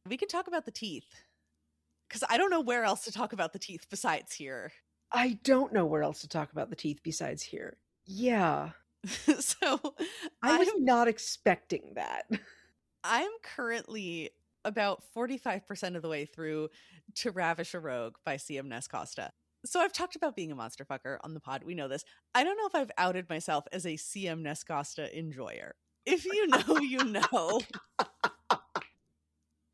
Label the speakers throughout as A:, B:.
A: We can talk about the teeth. Because I don't know where else to talk about the teeth besides here.
B: I don't know where else to talk about the teeth besides here. Yeah.
A: So
B: I was not expecting that.
A: I'm currently about 45% of the way through To Ravish a Rogue by C.M. Nescosta. So I've talked about being a monster fucker on the pod. We know this. I don't know if I've outed myself as a C.M. Nescosta enjoyer. If you know, you know.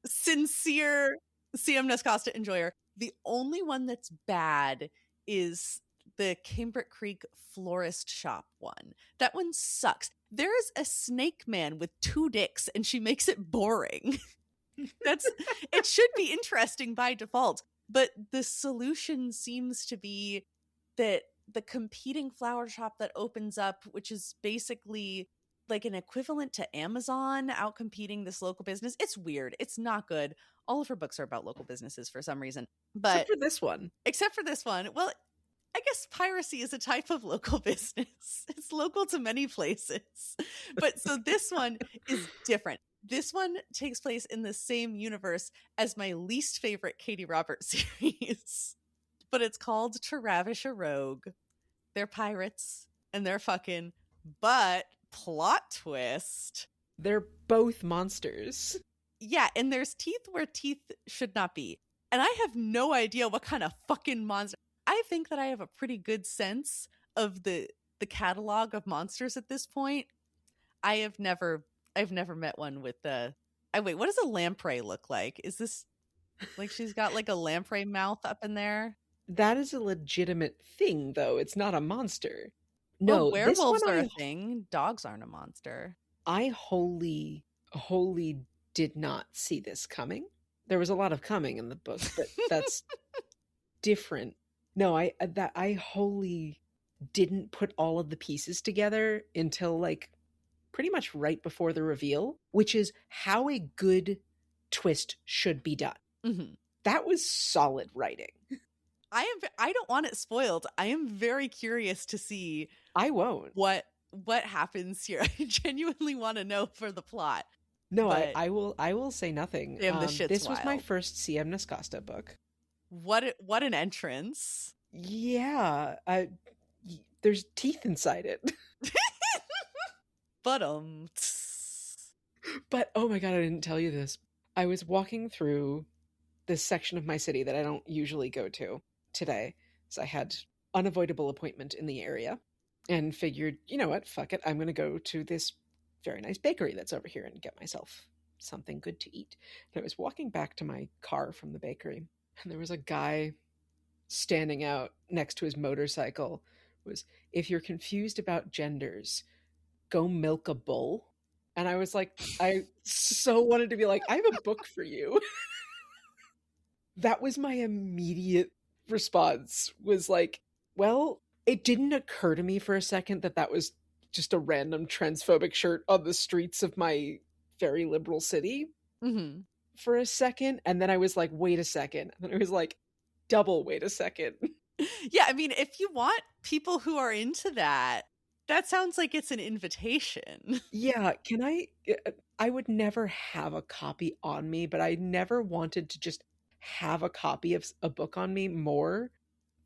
A: Sincere C.M. Nescosta enjoyer. The only one that's bad is the Cambric Creek florist shop one. That one sucks. There is a snake man with 2 dicks and she makes it boring. It should be interesting by default, but the solution seems to be that the competing flower shop that opens up, which is basically like an equivalent to Amazon outcompeting this local business. It's weird. It's not good. All of her books are about local businesses for some reason. But
B: except for this one.
A: Well, I guess piracy is a type of local business. It's local to many places. But so this one is different. This one takes place in the same universe as my least favorite Katie Roberts series. But it's called To Ravish a Rogue. They're pirates and they're fucking, but plot twist,
B: they're both monsters.
A: Yeah, and there's teeth where teeth should not be. And I have no idea what kind of fucking monster. I think that I have a pretty good sense of the catalog of monsters at this point. I've never met one with the wait, what does a lamprey look like? Is this like she's got like a lamprey mouth up in there?
B: That is a legitimate thing, though. It's not a monster. No,
A: werewolves are a thing. Dogs aren't a monster.
B: I wholly did not see this coming. There was a lot of coming in the book, but that's different. No, I wholly didn't put all of the pieces together until like pretty much right before the reveal, which is how a good twist should be done.
A: Mm-hmm.
B: That was solid writing.
A: I don't want it spoiled. I am very curious to see.
B: I won't.
A: What happens here? I genuinely want to know for the plot.
B: No, I will say nothing.
A: Damn, this
B: was my first C.M. Nescosta book.
A: What an entrance.
B: Yeah. There's teeth inside it.
A: But
B: oh my god, I didn't tell you this. I was walking through this section of my city that I don't usually go to today. So I had unavoidable appointment in the area and figured, you know what, fuck it. I'm going to go to this very nice bakery that's over here and get myself something good to eat. And I was walking back to my car from the bakery and there was a guy standing out next to his motorcycle. Was, if you're confused about genders, go milk a bull. And I was like, I so wanted to be like, I have a book for you. That was my immediate response, was like, well, it didn't occur to me for a second that was just a random transphobic shirt on the streets of my very liberal city for a second. And then I was like, wait a second. And then I was like, double wait a second.
A: Yeah, I mean, if you want people who are into that, that sounds like it's an invitation.
B: Yeah, I would never have a copy on me, but I never wanted to just have a copy of a book on me more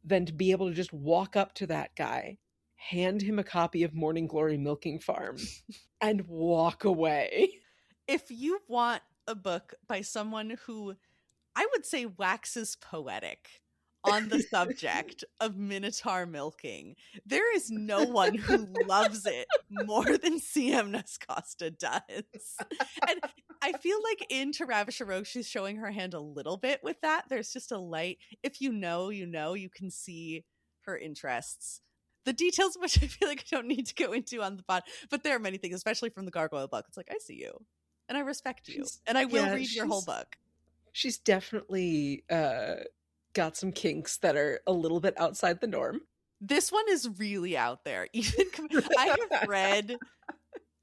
B: than to be able to just walk up to that guy, hand him a copy of Morning Glory Milking Farm, and walk away.
A: If you want a book by someone who I would say waxes poetic on the subject of minotaur milking, there is no one who loves it more than C.M. Nescosta does. And I feel like in To Ravish a Rogue, she's showing her hand a little bit with that. There's just a light. If you know, you can see her interests. The details of which I feel like I don't need to go into on the pod, but there are many things, especially from the Gargoyle book. It's like, I see you, and I respect you, and I will read your whole book.
B: She's definitely got some kinks that are a little bit outside the norm.
A: This one is really out there. Even I have read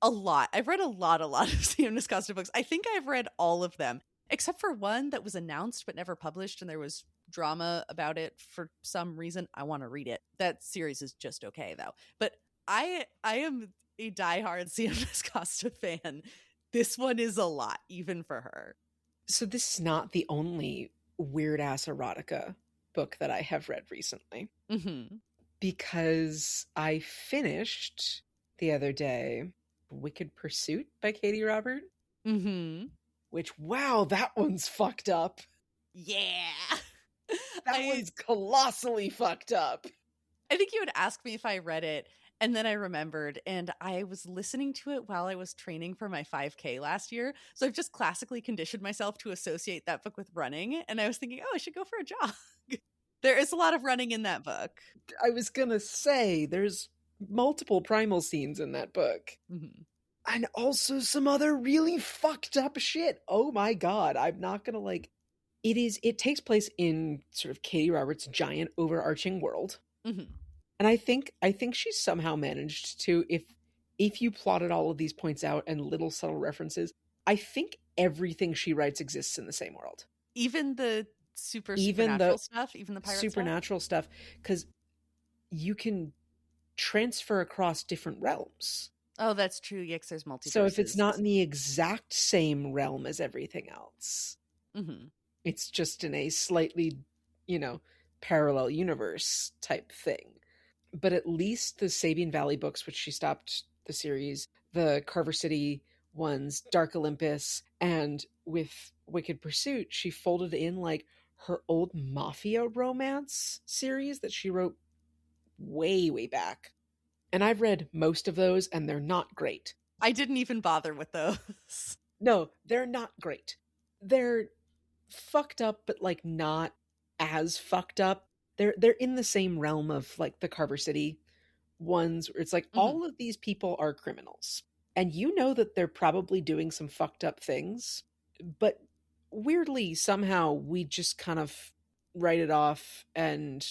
A: a lot. I've read a lot of C.M. Nescosta books. I think I've read all of them, except for one that was announced but never published, and there was drama about it for some reason. I want to read it. That series is just okay, though. But I am a diehard C.M. Nescosta fan. This one is a lot, even for her.
B: So this is not the only weird ass erotica book that I have read recently,
A: Mm-hmm.
B: because I finished the other day Wicked Pursuit by Katie Robert,
A: Mm-hmm.
B: which, wow, that one's fucked up.
A: Yeah.
B: That
A: I
B: one's colossally fucked up.
A: I think you would ask me if I read it, and then I remembered, and I was listening to it while I was training for my 5K last year. So I've just classically conditioned myself to associate that book with running, and I was thinking, oh, I should go for a jog. There is a lot of running in that book.
B: I was gonna say, there's multiple primal scenes in that book.
A: Mm-hmm.
B: And also some other really fucked up shit. Oh my god, I'm not gonna like it takes place in sort of Katie Roberts' giant overarching world.
A: Mm-hmm.
B: And I think she's somehow managed to, if you plotted all of these points out and little subtle references, I think everything she writes exists in the same world.
A: Even the
B: Even
A: supernatural
B: the
A: stuff, even the pirate
B: supernatural stuff, because you can transfer across different realms.
A: stuff. Oh, that's true. Yes, there's
B: So if it's
A: multiverses.
B: not in the exact same realm as everything else,
A: Mm-hmm.
B: it's just in a slightly, parallel universe type thing. But at least the Sabian Valley books, which she stopped the series, the Carver City ones, Dark Olympus, and with Wicked Pursuit, she folded in like her old mafia romance series that she wrote way, way back. And I've read most of those, and they're not great.
A: I didn't even bother with those.
B: No, they're not great. They're fucked up, but like not as fucked up. They're in the same realm of like the Carver City ones, where it's like
A: Mm-hmm.
B: all of these people are criminals. And you know that they're probably doing some fucked up things, but weirdly, somehow we just kind of write it off, and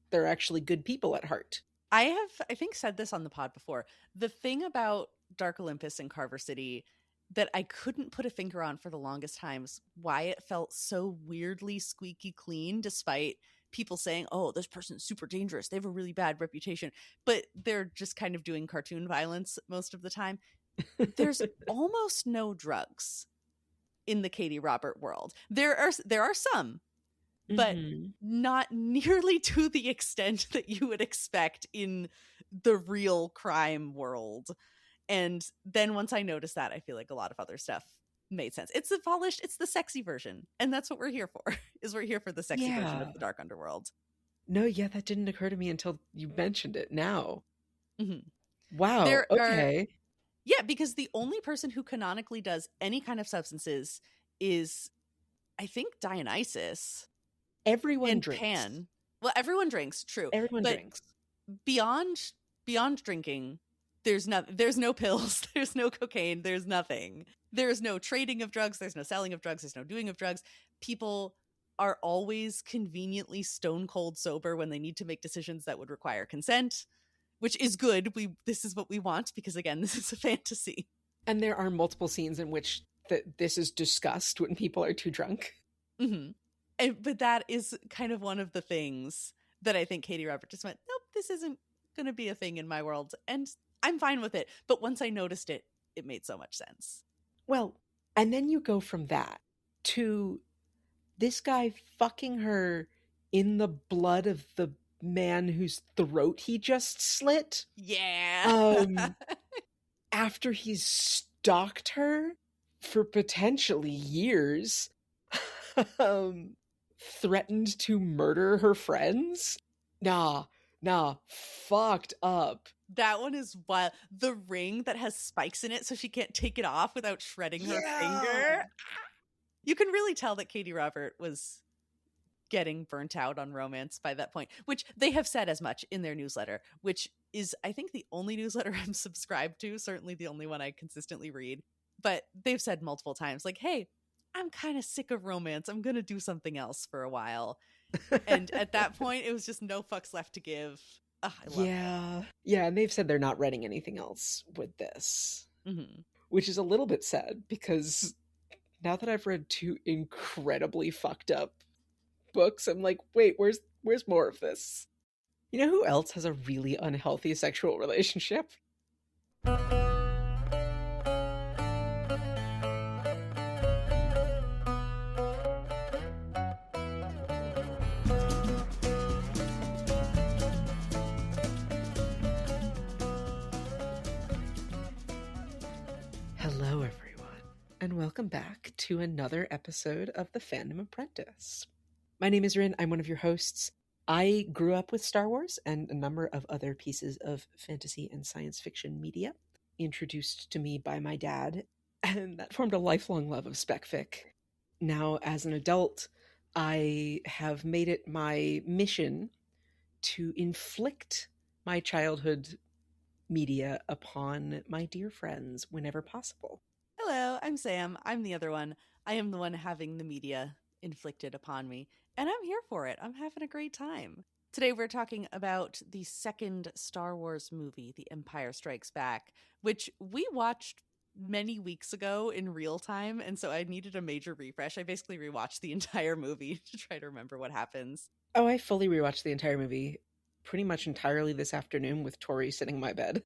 B: they're actually good people at heart.
A: I have, I think, said this on the pod before. The thing about Dark Olympus and Carver City that I couldn't put a finger on for the longest times, why it felt so weirdly squeaky clean, despite people saying, oh, this person's super dangerous. They have a really bad reputation, but they're just kind of doing cartoon violence most of the time. There's almost no drugs in the Katie Robert world. There are some, but
B: Mm-hmm.
A: not nearly to the extent that you would expect in the real crime world. And then once I noticed that, I feel like a lot of other stuff made sense. It's the polished, it's the sexy version. And that's what we're here for, is we're here for the sexy version
B: Yeah.
A: of the dark underworld.
B: No, yeah, that didn't occur to me until you mentioned it now.
A: Mm-hmm.
B: Wow.
A: There are,
B: Okay.
A: yeah, because the only person who canonically does any kind of substances is, I think, Dionysus
B: Everyone
A: and
B: drinks.
A: Pan. Well, everyone drinks, true.
B: Everyone
A: But
B: drinks.
A: beyond drinking, there's no pills, there's no cocaine, there's nothing. There's no trading of drugs, there's no selling of drugs, there's no doing of drugs. People are always conveniently stone cold sober when they need to make decisions that would require consent, which is good. This is what we want, because again, this is a fantasy.
B: And there are multiple scenes in which this is discussed when people are too drunk.
A: Mm-hmm. But that is kind of one of the things that I think Katie Robert just went, nope, this isn't going to be a thing in my world. And I'm fine with it. But once I noticed it, it made so much sense.
B: Well, and then you go from that to this guy fucking her in the blood of the man whose throat he just slit.
A: Yeah.
B: After he's stalked her for potentially years, threatened to murder her friends. Nah, fucked up.
A: That one is wild. The ring that has spikes in it so she can't take it off without shredding her finger. You can really tell that Katie Robert was getting burnt out on romance by that point, which they have said as much in their newsletter, which is, I think, the only newsletter I'm subscribed to, certainly the only one I consistently read. But they've said multiple times, like, hey, I'm kind of sick of romance. I'm going to do something else for a while. And at that point, it was just no fucks left to give. I love it.
B: Yeah, and they've said they're not writing anything else with this, which is a little bit sad, because now that I've read two incredibly fucked up books, I'm like, wait, where's more of this? You know who else has a really unhealthy sexual relationship? welcome back to another episode of The Fandom Apprentice. My name is Rin, I'm one of your hosts. I grew up with Star Wars and a number of other pieces of fantasy and science fiction media, introduced to me by my dad, and that formed a lifelong love of spec fic. Now, as an adult, I have made it my mission to inflict my childhood media upon my dear friends whenever possible.
A: Hello, I'm Sam. I'm the other one. I am the one having the media inflicted upon me, and I'm here for it. I'm having a great time. Today, we're talking about the second Star Wars movie, The Empire Strikes Back, which we watched many weeks ago in real time, and so I needed a major refresh. I basically rewatched the entire movie to try to remember what happens.
B: Oh, I fully rewatched the entire movie pretty much entirely this afternoon with Tori sitting in my bed.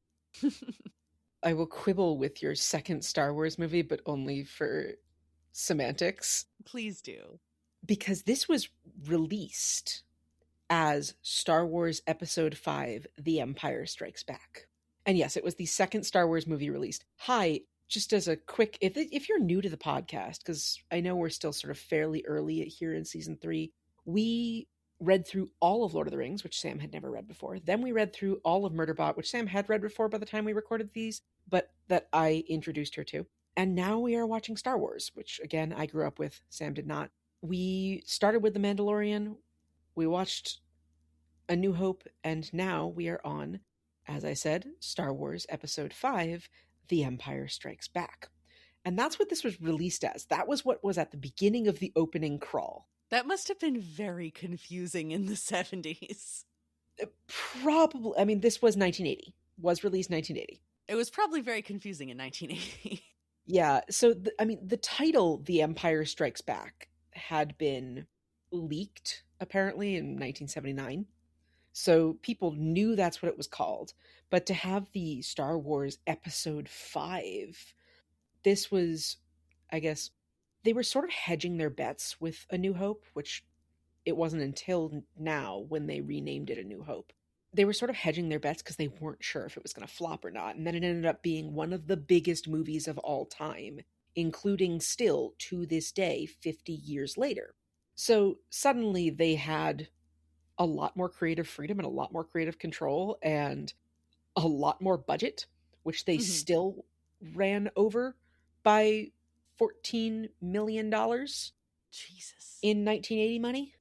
B: I will quibble with your second Star Wars movie, but only for semantics.
A: Please do.
B: Because this was released as Star Wars Episode 5, The Empire Strikes Back. And yes, it was the second Star Wars movie released. Hi, just as a quick, if you're new to the podcast, because I know we're still sort of fairly early here in season 3, we read through all of Lord of the Rings, which Sam had never read before. Then we read through all of Murderbot, which Sam had read before by the time we recorded these, but that I introduced her to. And now we are watching Star Wars, which again, I grew up with. Sam did not. We started with The Mandalorian. We watched A New Hope, and now we are on, as I said, Star Wars Episode 5, The Empire Strikes Back. And that's what this was released as. That was what was at the beginning of the opening crawl.
A: That must have been very confusing in the 70s.
B: Probably. I mean, this was 1980. Was released 1980.
A: It was probably very confusing in 1980.
B: Yeah. So, the title, The Empire Strikes Back, had been leaked, apparently, in 1979. So people knew that's what it was called. But to have the Star Wars Episode 5, this was, I guess, they were sort of hedging their bets with A New Hope, which it wasn't until now when they renamed it A New Hope. They were sort of hedging their bets because they weren't sure if it was going to flop or not. And then it ended up being one of the biggest movies of all time, including still to this day, 50 years later. So suddenly they had a lot more creative freedom and a lot more creative control and a lot more budget, which they still ran over by $14 million
A: Jesus.
B: in 1980 money.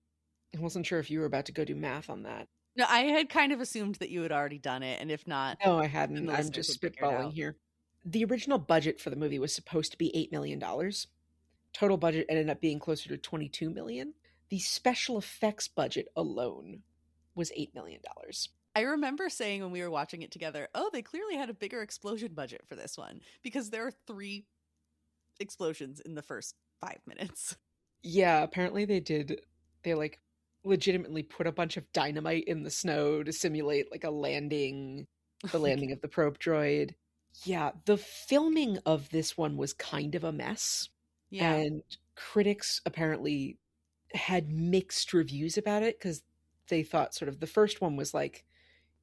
B: I wasn't sure if you were about to go do math on that.
A: No, I had kind of assumed that you had already done it, and if not,
B: No, I hadn't.
A: the
B: I'm
A: listeners
B: just
A: would figure it
B: spitballing
A: out.
B: here. The original budget for the movie was supposed to be $8 million. Total budget ended up being closer to $22 million. The special effects budget alone was $8 million.
A: I remember saying when we were watching it together, oh, they clearly had a bigger explosion budget for this one, because there are 3 explosions in the first 5 minutes.
B: Yeah, apparently they did. They legitimately put a bunch of dynamite in the snow to simulate like a landing, the landing of the probe droid. Yeah, the filming of this one was kind of a mess.
A: Yeah.
B: And critics apparently had mixed reviews about it because they thought sort of the first one was like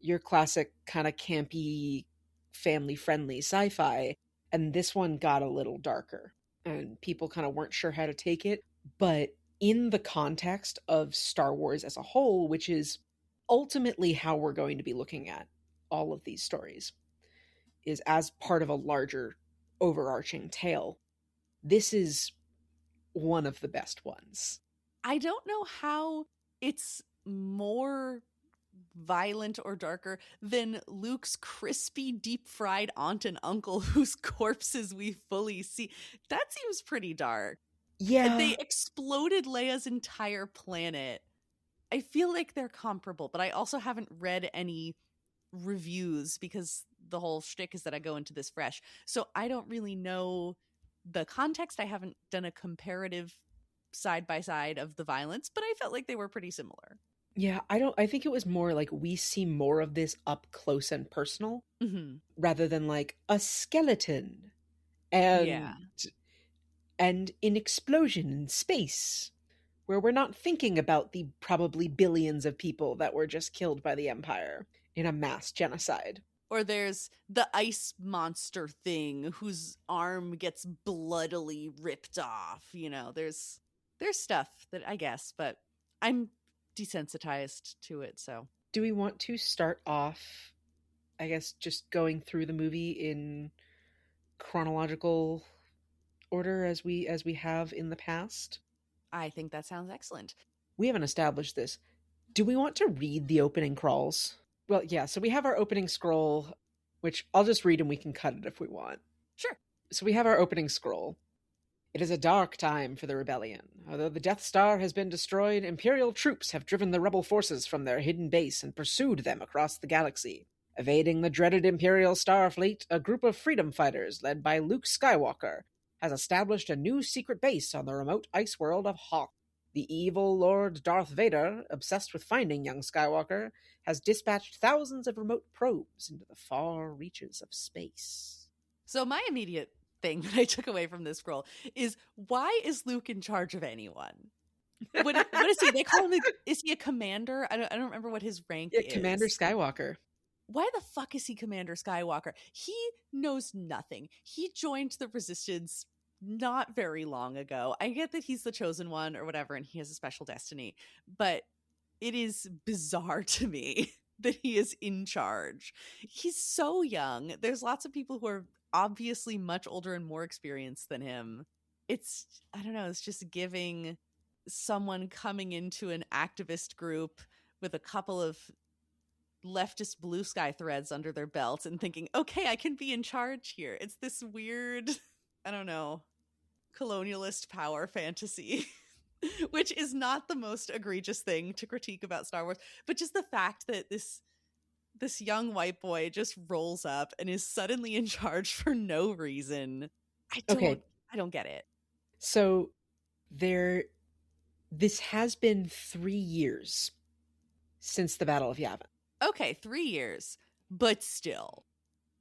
B: your classic kind of campy, family-friendly sci-fi, and this one got a little darker, and people kind of weren't sure how to take it. But in the context of Star Wars as a whole, which is ultimately how we're going to be looking at all of these stories, is as part of a larger overarching tale, this is one of the best ones.
A: I don't know how it's more violent or darker than Luke's crispy, deep-fried aunt and uncle whose corpses we fully see. That seems pretty dark.
B: Yeah.
A: They exploded Leia's entire planet. I feel like they're comparable, but I also haven't read any reviews because the whole shtick is that I go into this fresh. So I don't really know the context. I haven't done a comparative side by side of the violence, but I felt like they were pretty similar.
B: Yeah, I think it was more like we see more of this up close and personal rather than like a skeleton and an explosion in space where we're not thinking about the probably billions of people that were just killed by the Empire in a mass genocide.
A: Or there's the ice monster thing whose arm gets bloodily ripped off. There's stuff that I guess, but I'm desensitized to it, so.
B: Do we want to start off, I guess, just going through the movie in chronological order as we have in the past?
A: I think that sounds excellent.
B: We haven't established this. Do we want to read the opening crawls? Well, yeah, so we have our opening scroll, which I'll just read and we can cut it if we want.
A: Sure.
B: So we have our opening scroll. It is a dark time for the rebellion. Although the Death Star has been destroyed, Imperial troops have driven the rebel forces from their hidden base and pursued them across the galaxy. Evading the dreaded Imperial Star Fleet, a group of freedom fighters led by Luke Skywalker has established a new secret base on the remote ice world of Hoth. The evil Lord Darth Vader, obsessed with finding young Skywalker, has dispatched thousands of remote probes into the far reaches of space.
A: So my immediate thing that I took away from this scroll is, why is Luke in charge of anyone? What is he? They call him. Is he a commander? I don't remember what his rank is.
B: Commander Skywalker.
A: Why the fuck is he Commander Skywalker? He knows nothing. He joined the Resistance not very long ago. I get that he's the chosen one or whatever, and he has a special destiny, but it is bizarre to me that he is in charge. He's so young. There's lots of people who are obviously much older and more experienced than him. I don't know, it's just giving someone coming into an activist group with a couple of leftist blue sky threads under their belt and thinking, okay, I can be in charge here. It's this weird, I don't know, colonialist power fantasy, which is not the most egregious thing to critique about Star Wars, but just the fact that this young white boy just rolls up and is suddenly in charge for no reason. I don't get it.
B: So this has been 3 years since the Battle of Yavin.
A: Okay, 3 years, but still.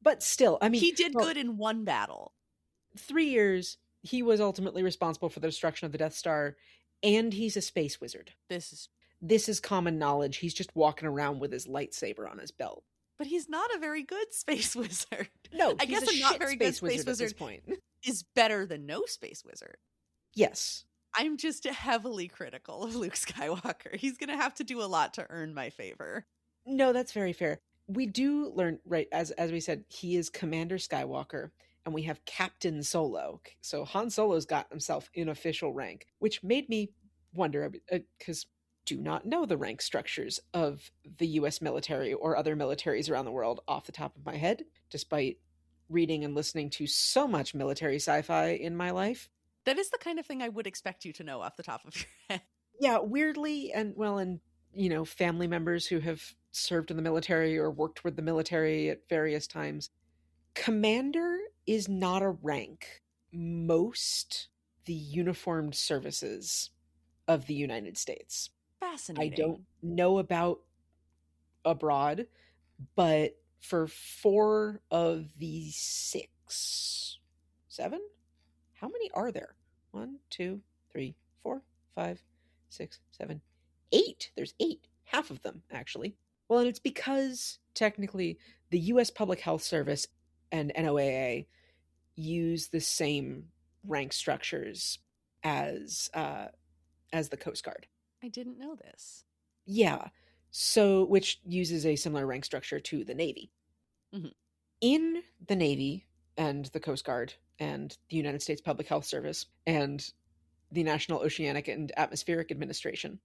B: I mean,
A: he did good in one battle.
B: 3 years. He was ultimately responsible for the destruction of the Death Star, and he's a space wizard.
A: This
B: is common knowledge. He's just walking around with his lightsaber on his belt.
A: But he's not a very good space wizard.
B: No,
A: I guess a not very good space wizard
B: at this point
A: is better than no space wizard.
B: Yes.
A: I'm just heavily critical of Luke Skywalker. He's going to have to do a lot to earn my favor.
B: No, that's very fair. We do learn, right, as we said, he is Commander Skywalker, and we have Captain Solo. So Han Solo's got himself an official rank, which made me wonder, because do not know the rank structures of the US military or other militaries around the world off the top of my head, despite reading and listening to so much military sci-fi in my life.
A: That is the kind of thing I would expect you to know off the top of your head.
B: Yeah, weirdly, and family members who have served in the military or worked with the military at various times. Commander is not a rank. Most the uniformed services of the United States.
A: Fascinating.
B: I don't know about abroad, but for 4 of the 7, how many are there? 1, 2, 3, 4, 5, 6, 7, 8. There's 8. Half of them, actually. Well, and it's because technically the U.S. Public Health Service and NOAA use the same rank structures as the Coast Guard.
A: I didn't know this.
B: Yeah. So, which uses a similar rank structure to the Navy.
A: Mm-hmm.
B: In the Navy and the Coast Guard and the United States Public Health Service and the National Oceanic and Atmospheric Administration,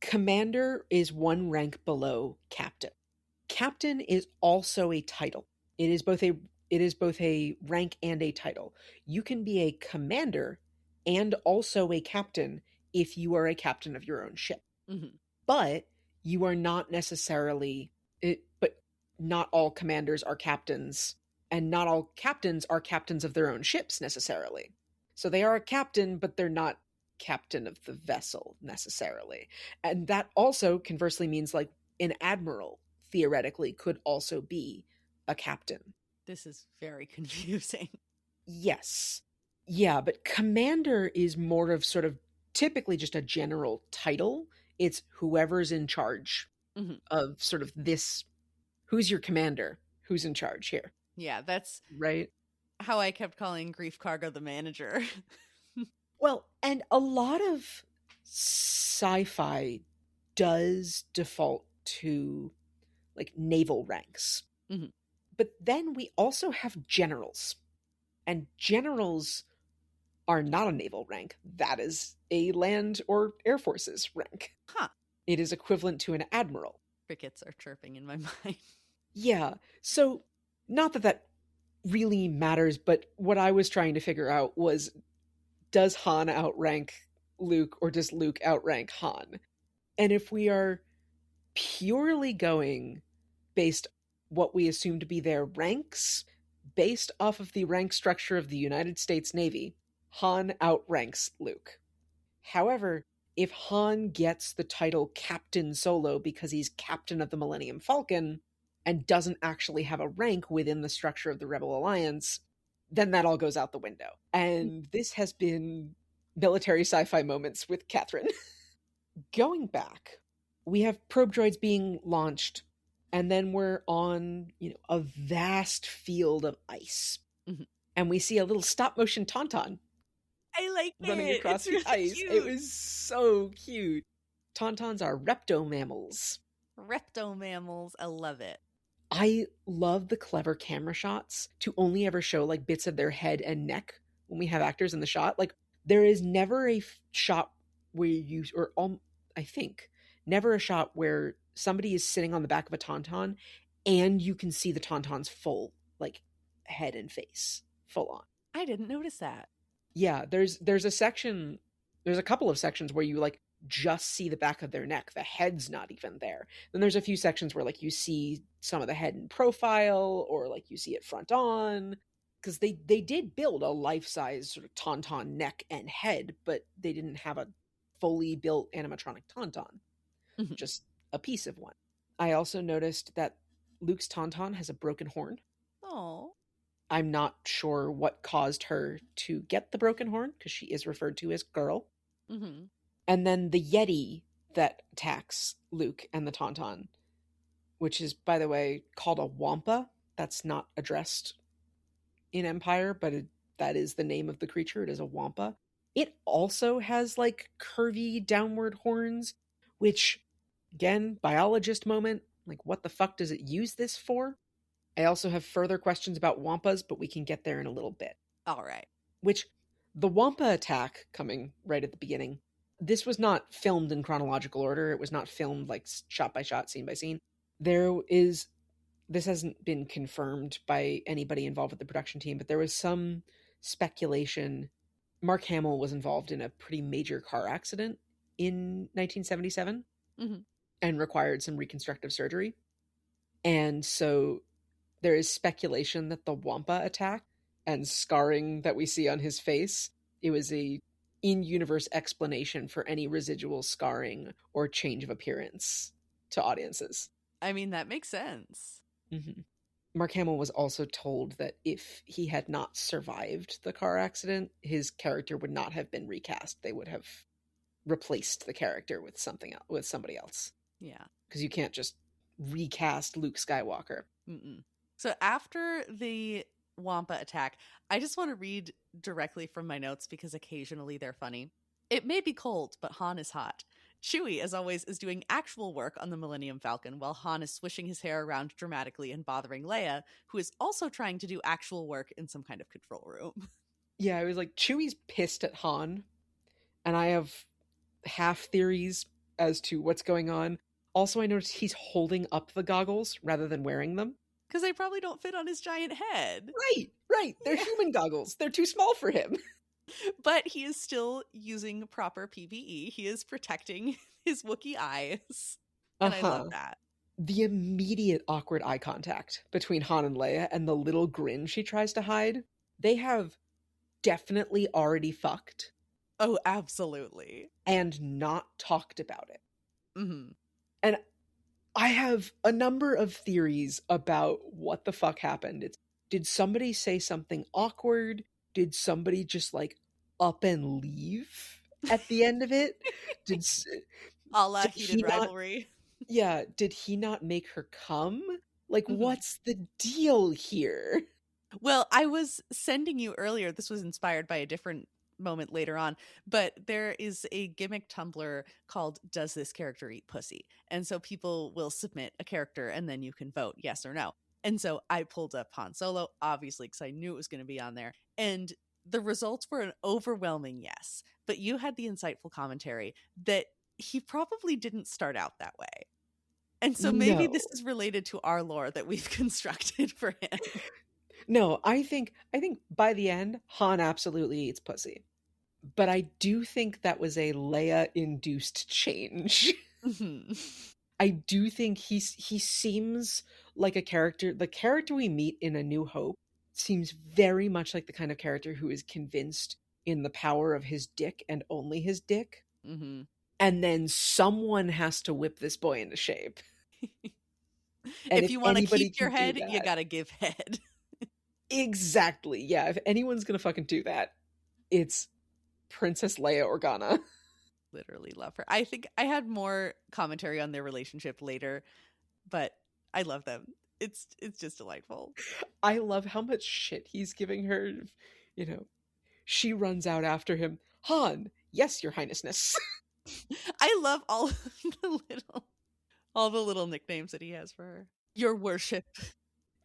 B: Commander is one rank below Captain. Captain is also a title. It is both a rank and a title. You can be a commander and also a captain if you are a captain of your own ship.
A: Mm-hmm.
B: But you are not necessarily but not all commanders are captains, and not all captains are captains of their own ships necessarily. So they are a captain, but they're not captain of the vessel necessarily. And that also conversely means like an admiral theoretically could also be a captain.
A: This is very confusing.
B: Yes. Yeah, but commander is more of sort of typically just a general title. It's whoever's in charge
A: mm-hmm.
B: of sort of this. Who's your commander? who's in charge here,
A: Yeah, that's
B: right?
A: how I kept calling Grief Cargo the manager.
B: Well, and a lot of sci-fi does default to like naval ranks.
A: Mhm.
B: But then we also have generals. And generals are not a naval rank. That is a land or air forces rank.
A: Huh.
B: It is equivalent to an admiral.
A: Crickets are chirping in my mind.
B: Yeah. So, not that that really matters, but what I was trying to figure out was, does Han outrank Luke or does Luke outrank Han? And if we are purely going based what we assume to be their ranks, based off of the rank structure of the United States Navy, Han outranks Luke. However, if Han gets the title Captain Solo because he's captain of the Millennium Falcon and doesn't actually have a rank within the structure of the Rebel Alliance, then that all goes out the window. And this has been military sci-fi moments with Catherine. Going back, we have probe droids being launched, and then we're on, a vast field of ice.
A: Mhm.
B: And we see a little stop motion tauntaun
A: I like
B: running
A: it.
B: across
A: It's
B: the
A: really
B: ice.
A: cute.
B: It was so cute. Tauntauns are reptomammals.
A: Reptomammals. I love it.
B: I love the clever camera shots to only ever show like bits of their head and neck when we have actors in the shot. Like there is never a shot where you, I think, never a shot where somebody is sitting on the back of a tauntaun and you can see the tauntaun's full like head and face full on.
A: I didn't notice that.
B: Yeah, there's a couple of sections where you like just see the back of their neck. The head's not even there. Then there's a few sections where like you see some of the head in profile or like you see it front on, because they did build a life-size sort of tauntaun neck and head, but they didn't have a fully built animatronic tauntaun,
A: Mhm.
B: just a piece of one. I also noticed that Luke's tauntaun has a broken horn.
A: Oh.
B: I'm not sure what caused her to get the broken horn because she is referred to as girl.
A: Mm-hmm.
B: And then the Yeti that attacks Luke and the tauntaun, which is, by the way, called a wampa. That's not addressed in Empire, but that is the name of the creature. It is a wampa. It also has like curvy downward horns, which, again, biologist moment. Like, what the fuck does it use this for? I also have further questions about wampas, but we can get there in a little bit.
A: All right.
B: Which, the wampa attack coming right at the beginning, this was not filmed in chronological order. It was not filmed like shot by shot, scene by scene. This hasn't been confirmed by anybody involved with the production team, but there was some speculation. Mark Hamill was involved in a pretty major car accident in 1977
A: Mm-hmm.
B: and required some reconstructive surgery. And so there is speculation that the wampa attack and scarring that we see on his face, it was a in-universe explanation for any residual scarring or change of appearance to audiences.
A: I mean, that makes sense.
B: Mm-hmm. Mark Hamill was also told that if he had not survived the car accident, his character would not have been recast. They would have replaced the character with somebody else.
A: Yeah.
B: Because you can't just recast Luke Skywalker.
A: Mm-mm. So after the Wampa attack, I just want to read directly from my notes because occasionally they're funny. It may be cold, but Han is hot. Chewie, as always, is doing actual work on the Millennium Falcon while Han is swishing his hair around dramatically and bothering Leia, who is also trying to do actual work in some kind of control room.
B: Yeah, I was like, Chewie's pissed at Han, and I have half theories as to what's going on. Also, I noticed he's holding up the goggles rather than wearing them.
A: Because they probably don't fit on his giant head.
B: Right. They're human goggles. They're too small for him.
A: But he is still using proper PPE. He is protecting his Wookiee eyes. And I love that.
B: The immediate awkward eye contact between Han and Leia and the little grin she tries to hide. They have definitely already fucked.
A: Oh, absolutely.
B: And not talked about it.
A: Mm-hmm.
B: And I have a number of theories about what the fuck happened. Did somebody say something awkward? Did somebody just like up and leave at the end of it? A la
A: heated rivalry.
B: Yeah, did he not make her come? Like,
A: Mhm.
B: what's the deal here?
A: Well, I was sending you earlier, this was inspired by a different moment later on, but there is a gimmick Tumblr called Does This Character Eat Pussy? And so people will submit a character and then you can vote yes or no. And so I pulled up Han Solo, obviously, because I knew it was going to be on there. And the results were an overwhelming yes. But you had the insightful commentary that he probably didn't start out that way. And so maybe this
B: No.
A: is related to our lore that we've constructed for him.
B: No, I think by the end, Han absolutely eats pussy. But I do think that was a Leia induced change.
A: Mhm.
B: I do think he seems like a character. The character we meet in A New Hope seems very much like the kind of character who is convinced in the power of his dick and only his dick.
A: Mhm.
B: And then someone has to whip this boy into shape. And
A: If
B: if
A: you want to
B: anybody
A: keep
B: can
A: your
B: do
A: head, you
B: that,
A: got to give head.
B: exactly. Yeah, if anyone's gonna fucking do that, it's Princess Leia Organa.
A: Literally love her. I think I had more commentary on their relationship later, but I love them. It's just delightful.
B: I love how much shit he's giving her. You know, she runs out after him. Han, yes, your highnessness.
A: I love all the little nicknames that he has for her. Your worship.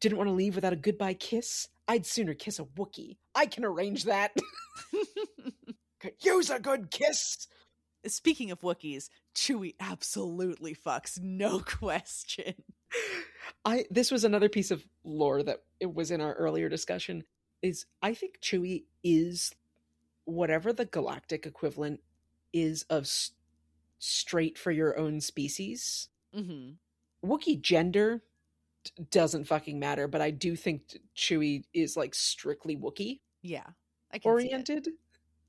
B: Didn't want to leave without a goodbye kiss? I'd sooner kiss a Wookiee. I can arrange that. Could use a good kiss.
A: Speaking of Wookiees, Chewie absolutely fucks, no question.
B: This was another piece of lore that it was in our earlier discussion. Is I think Chewie is whatever the galactic equivalent is of straight for your own species.
A: Hmm.
B: Wookiee gender doesn't fucking matter, but I do think Chewie is like strictly Wookiee
A: Yeah, I can see it.
B: oriented.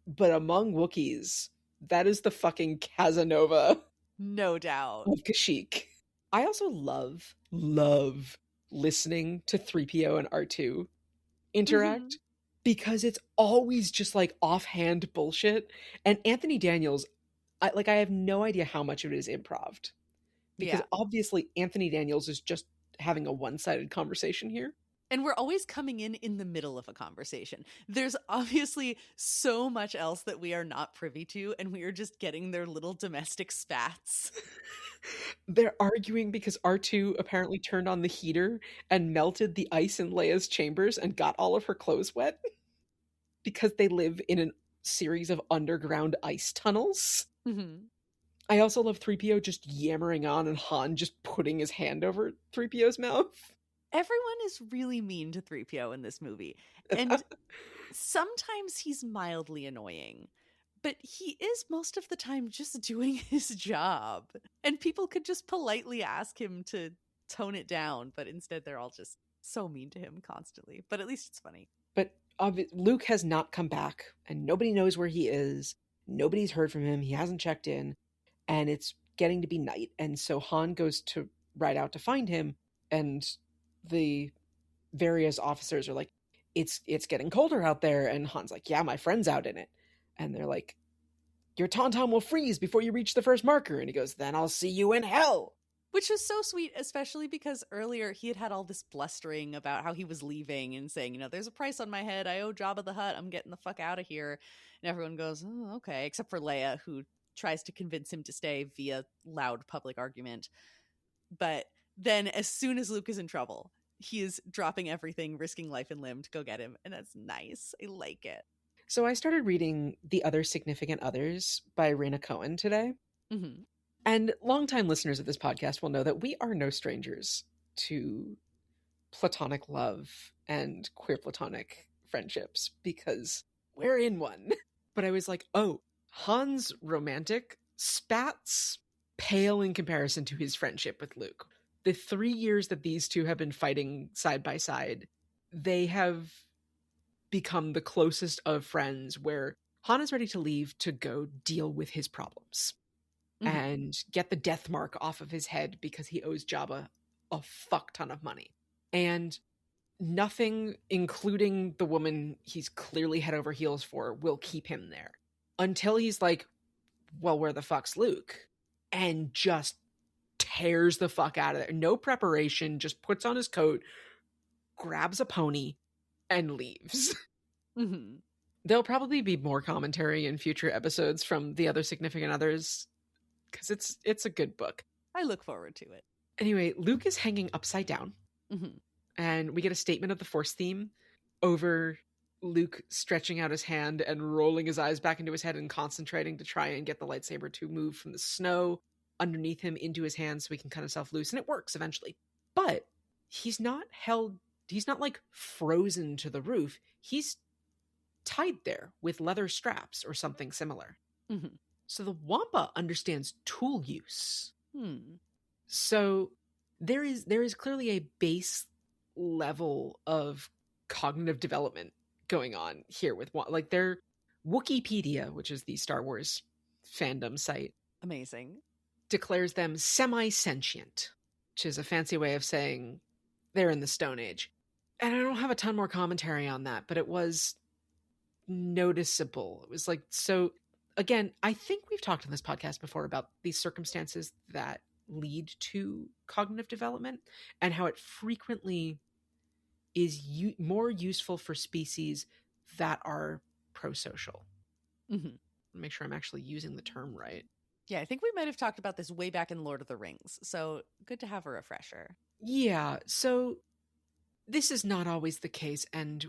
B: But among Wookiees, that is the fucking Casanova
A: No doubt.
B: of Kashyyyk. I also love listening to 3PO and R2
A: Hmm.
B: interact because it's always just like offhand bullshit. And Anthony Daniels, I have no idea how much of it is improv because
A: Yeah.
B: obviously Anthony Daniels is just having a one-sided conversation here.
A: And we're always coming in the middle of a conversation. There's obviously so much else that we are not privy to, and we are just getting their little domestic spats.
B: They're arguing because R2 apparently turned on the heater and melted the ice in Leia's chambers and got all of her clothes wet because they live in a series of underground ice tunnels.
A: Hmm.
B: I also love 3PO just yammering on and Han just putting his hand over 3PO's mouth.
A: Everyone is really mean to 3PO in this movie. And sometimes he's mildly annoying, but he is most of the time just doing his job. And people could just politely ask him to tone it down, but instead they're all just so mean to him constantly. But at least it's funny.
B: But Luke has not come back and nobody knows where he is. Nobody's heard from him. He hasn't checked in. And it's getting to be night. And so Han goes to ride out to find him. And the various officers are like, it's getting colder out there. And Han's like, yeah, my friend's out in it. And they're like, your tauntaun will freeze before you reach the first marker. And he goes, then I'll see you in hell.
A: Which was so sweet, especially because earlier he had all this blustering about how he was leaving and saying, there's a price on my head. I owe Jabba the Hutt. I'm getting the fuck out of here. And everyone goes, oh, okay, except for Leia, who tries to convince him to stay via loud public argument. But then as soon as Luke is in trouble, he is dropping everything, risking life and limb to go get him. And that's nice. I like it.
B: So I started reading The Other Significant Others by Raina Cohen today.
A: Mm-hmm.
B: And longtime listeners of this podcast will know that we are no strangers to platonic love and queer platonic friendships because we're in one. But I was like, oh, Han's romantic spats pale in comparison to his friendship with Luke. The 3 years that these two have been fighting side by side, they have become the closest of friends where Han is ready to leave to go deal with his problems and get the death mark off of his head because he owes Jabba a fuck ton of money. And nothing, including the woman he's clearly head over heels for, will keep him there until he's like, well, where the fuck's Luke? And just tears the fuck out of there. No preparation, just puts on his coat, grabs a pony, and leaves.
A: Mm-hmm.
B: There'll probably be more commentary in future episodes from the other significant others, because it's a good book.
A: I look forward to it.
B: Anyway, Luke is hanging upside down,
A: Mm-hmm.
B: and we get a statement of the Force theme over Luke stretching out his hand and rolling his eyes back into his head and concentrating to try and get the lightsaber to move from the snow underneath him into his hand so he can cut himself loose. And it works eventually. But he's not like frozen to the roof. He's tied there with leather straps or something similar.
A: Mm-hmm.
B: So the Wampa understands tool use.
A: Hmm.
B: So there is clearly a base level of cognitive development going on here with like their Wikipedia, which is the Star Wars fandom site,
A: Amazing.
B: declares them semi-sentient, which is a fancy way of saying they're in the Stone Age. And I don't have a ton more commentary on that, but it was noticeable. It was like, so again, I think we've talked on this podcast before about these circumstances that lead to cognitive development and how it frequently is more useful for species that are prosocial.
A: Mm-hmm.
B: Make sure I'm actually using the term right.
A: Yeah, I think we might have talked about this way back in Lord of the Rings, so good to have a refresher.
B: Yeah, so this is not always the case, and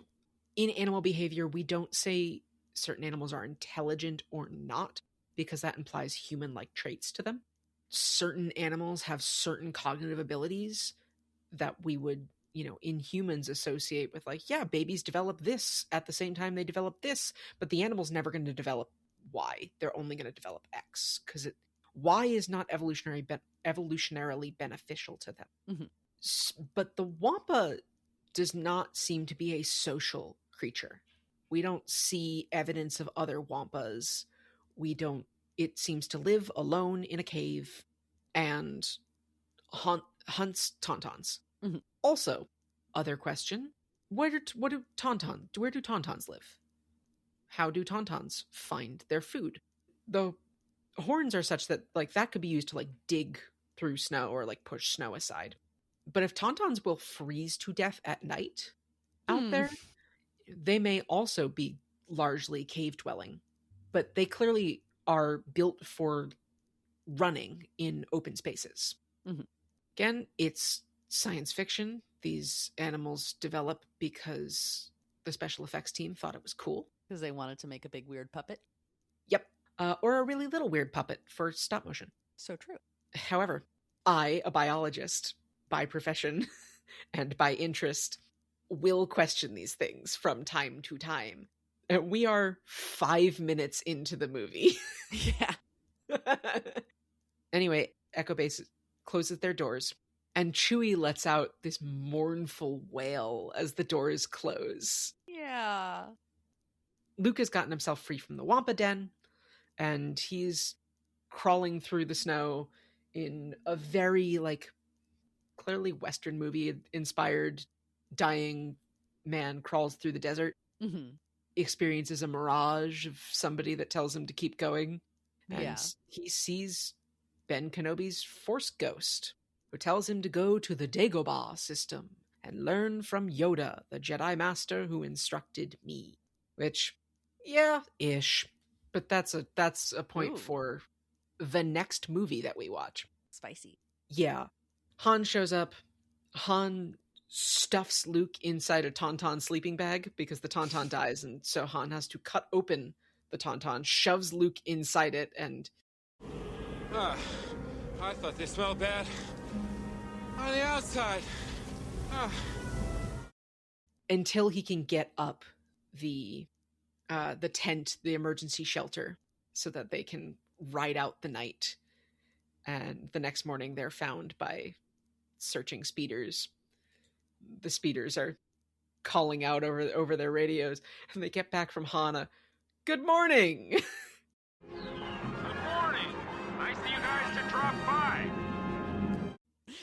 B: in animal behavior, we don't say certain animals are intelligent or not, because that implies human-like traits to them. Certain animals have certain cognitive abilities that we would, in humans associate with, like, yeah, babies develop this at the same time they develop this, but the animal's never going to develop Y. They're only going to develop X, because Y is not evolutionarily beneficial to them. Mm-hmm. But the Wampa does not seem to be a social creature. We don't see evidence of other Wampas. It seems to live alone in a cave and hunts tauntauns. Mm-hmm. Also, other question, where do tauntauns live? How do tauntauns find their food? The horns are such that, like, that could be used to, like, dig through snow or, like, push snow aside. But if tauntauns will freeze to death at night out there, they may also be largely cave dwelling. But they clearly are built for running in open spaces. Mm-hmm. Again, it's science fiction. These animals develop because the special effects team thought it was cool.
A: Because they wanted to make a big weird puppet?
B: Yep. Or a really little weird puppet for stop motion.
A: So true.
B: However, I, a biologist by profession and by interest, will question these things from time to time. We are 5 minutes into the movie.
A: Yeah.
B: Anyway, Echo Base closes their doors, and Chewie lets out this mournful wail as the doors close.
A: Yeah.
B: Luke has gotten himself free from the Wampa Den, and he's crawling through the snow in a very, like, clearly Western movie inspired dying man crawls through the desert. Mm-hmm. Experiences a mirage of somebody that tells him to keep going. And he sees Ben Kenobi's Force Ghost, who tells him to go to the Dagobah system and learn from Yoda, the Jedi Master who instructed me. Which, yeah, ish. But that's a point for the next movie that we watch.
A: Spicy.
B: Yeah. Han shows up. Han stuffs Luke inside a tauntaun sleeping bag because the tauntaun dies, and so Han has to cut open the tauntaun, shoves Luke inside it, and...
C: I thought they smelled bad on the outside.
B: Until he can get up the tent, the emergency shelter, so that they can ride out the night. And the next morning they're found by searching speeders. The speeders are calling out over their radios, and they get back from Hana. Good morning!
C: Good morning! Nice of you guys to drop by!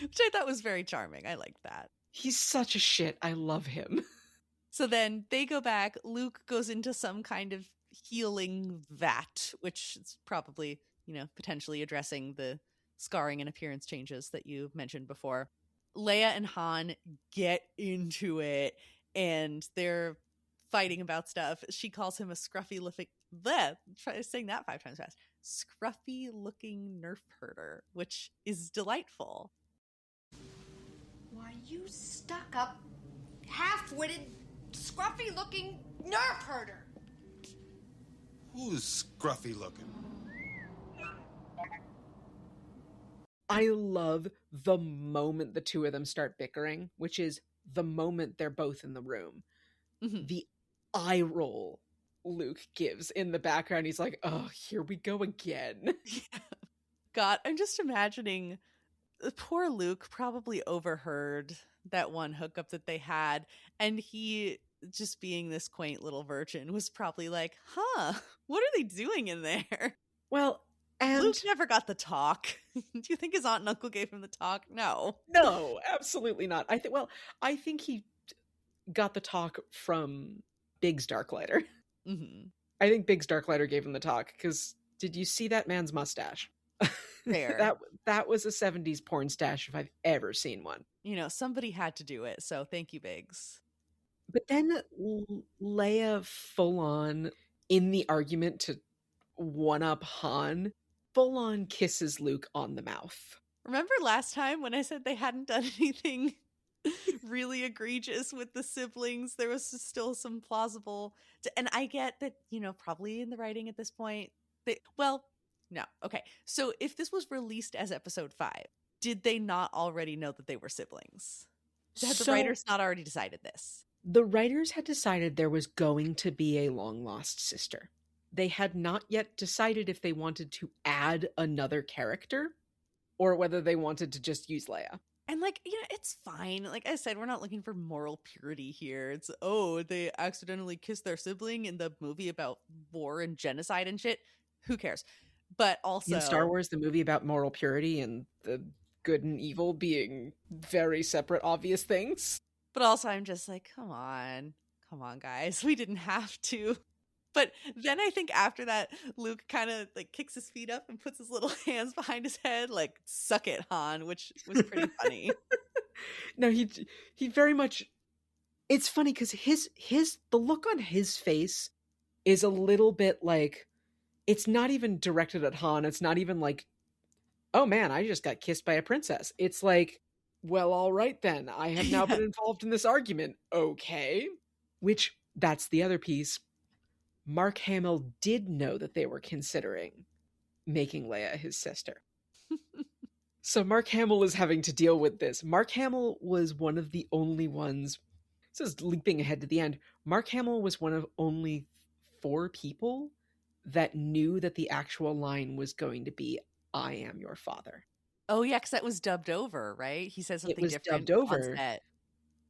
A: Which I thought was very charming. I liked that.
B: He's such a shit. I love him.
A: So then they go back. Luke goes into some kind of healing vat, which is probably, potentially addressing the scarring and appearance changes that you mentioned before. Leia and Han get into it, and they're fighting about stuff. She calls him a scruffy looking, try saying that 5 times fast, scruffy looking nerf herder, which is delightful.
D: Why, you stuck up, half-witted, scruffy looking nerf herder.
E: Who's scruffy looking?
B: I love the moment the two of them start bickering, which is the moment they're both in the room.
A: Mm-hmm.
B: The eye roll Luke gives in the background. He's like, oh, here we go again.
A: God, I'm just imagining poor Luke probably overheard that one hookup that they had, and he, just being this quaint little virgin, was probably like, huh, what are they doing in there?
B: Well, and
A: Luke never got the talk. Do you think his aunt and uncle gave him the talk? No.
B: No, absolutely not. I think he got the talk from Biggs Darklighter.
A: Mm-hmm.
B: I think Biggs Darklighter gave him the talk, because did you see that man's mustache?
A: Fair.
B: that was a 70s porn stash if I've ever seen one.
A: You know, somebody had to do it, so thank you, Biggs.
B: But then Leia full on, in the argument to one up Han, full on kisses Luke on the mouth.
A: Remember last time when I said they hadn't done anything really egregious with the siblings? There was still some plausible, and I get that, you know, probably in the writing at this point, no. Okay. So if this was released as episode 5, did they not already know that they were siblings? Had the writers not already decided this?
B: The writers had decided there was going to be a long lost sister. They had not yet decided if they wanted to add another character or whether they wanted to just use Leia.
A: And, like, you know, it's fine. Like I said, we're not looking for moral purity here. It's, oh, they accidentally kissed their sibling in the movie about war and genocide and shit. Who cares? But also,
B: in Star Wars, the movie about moral purity and the good and evil being very separate, obvious things.
A: But also, I'm just like, come on, guys. We didn't have to. But then I think after that, Luke kind of like kicks his feet up and puts his little hands behind his head, like, suck it, Han, which was pretty funny.
B: No, he very much, it's funny because the look on his face is a little bit like, it's not even directed at Han. It's not even like, oh man, I just got kissed by a princess. It's like, well, all right then. I have now been involved in this argument. Okay. Which, that's the other piece. Mark Hamill did know that they were considering making Leia his sister. So Mark Hamill is having to deal with this. Mark Hamill was one of the only ones, this is leaping ahead to the end, Mark Hamill was one of only 4 people that knew that the actual line was going to be, I am your father.
A: Oh yeah, because that was dubbed over, right? He said something different
B: dubbed over.
A: on set.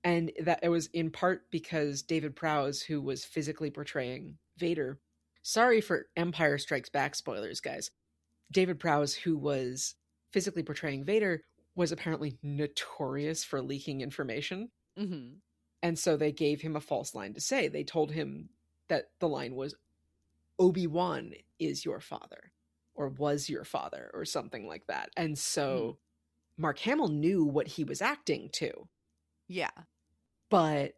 B: And that it was in part because David Prowse, who was physically portraying Vader, sorry for Empire Strikes Back spoilers, guys. David Prowse, who was physically portraying Vader, was apparently notorious for leaking information.
A: Mm-hmm.
B: And so they gave him a false line to say. They told him that the line was, Obi-Wan is your father, or was your father, or something like that. And so Mark Hamill knew what he was acting to.
A: Yeah.
B: But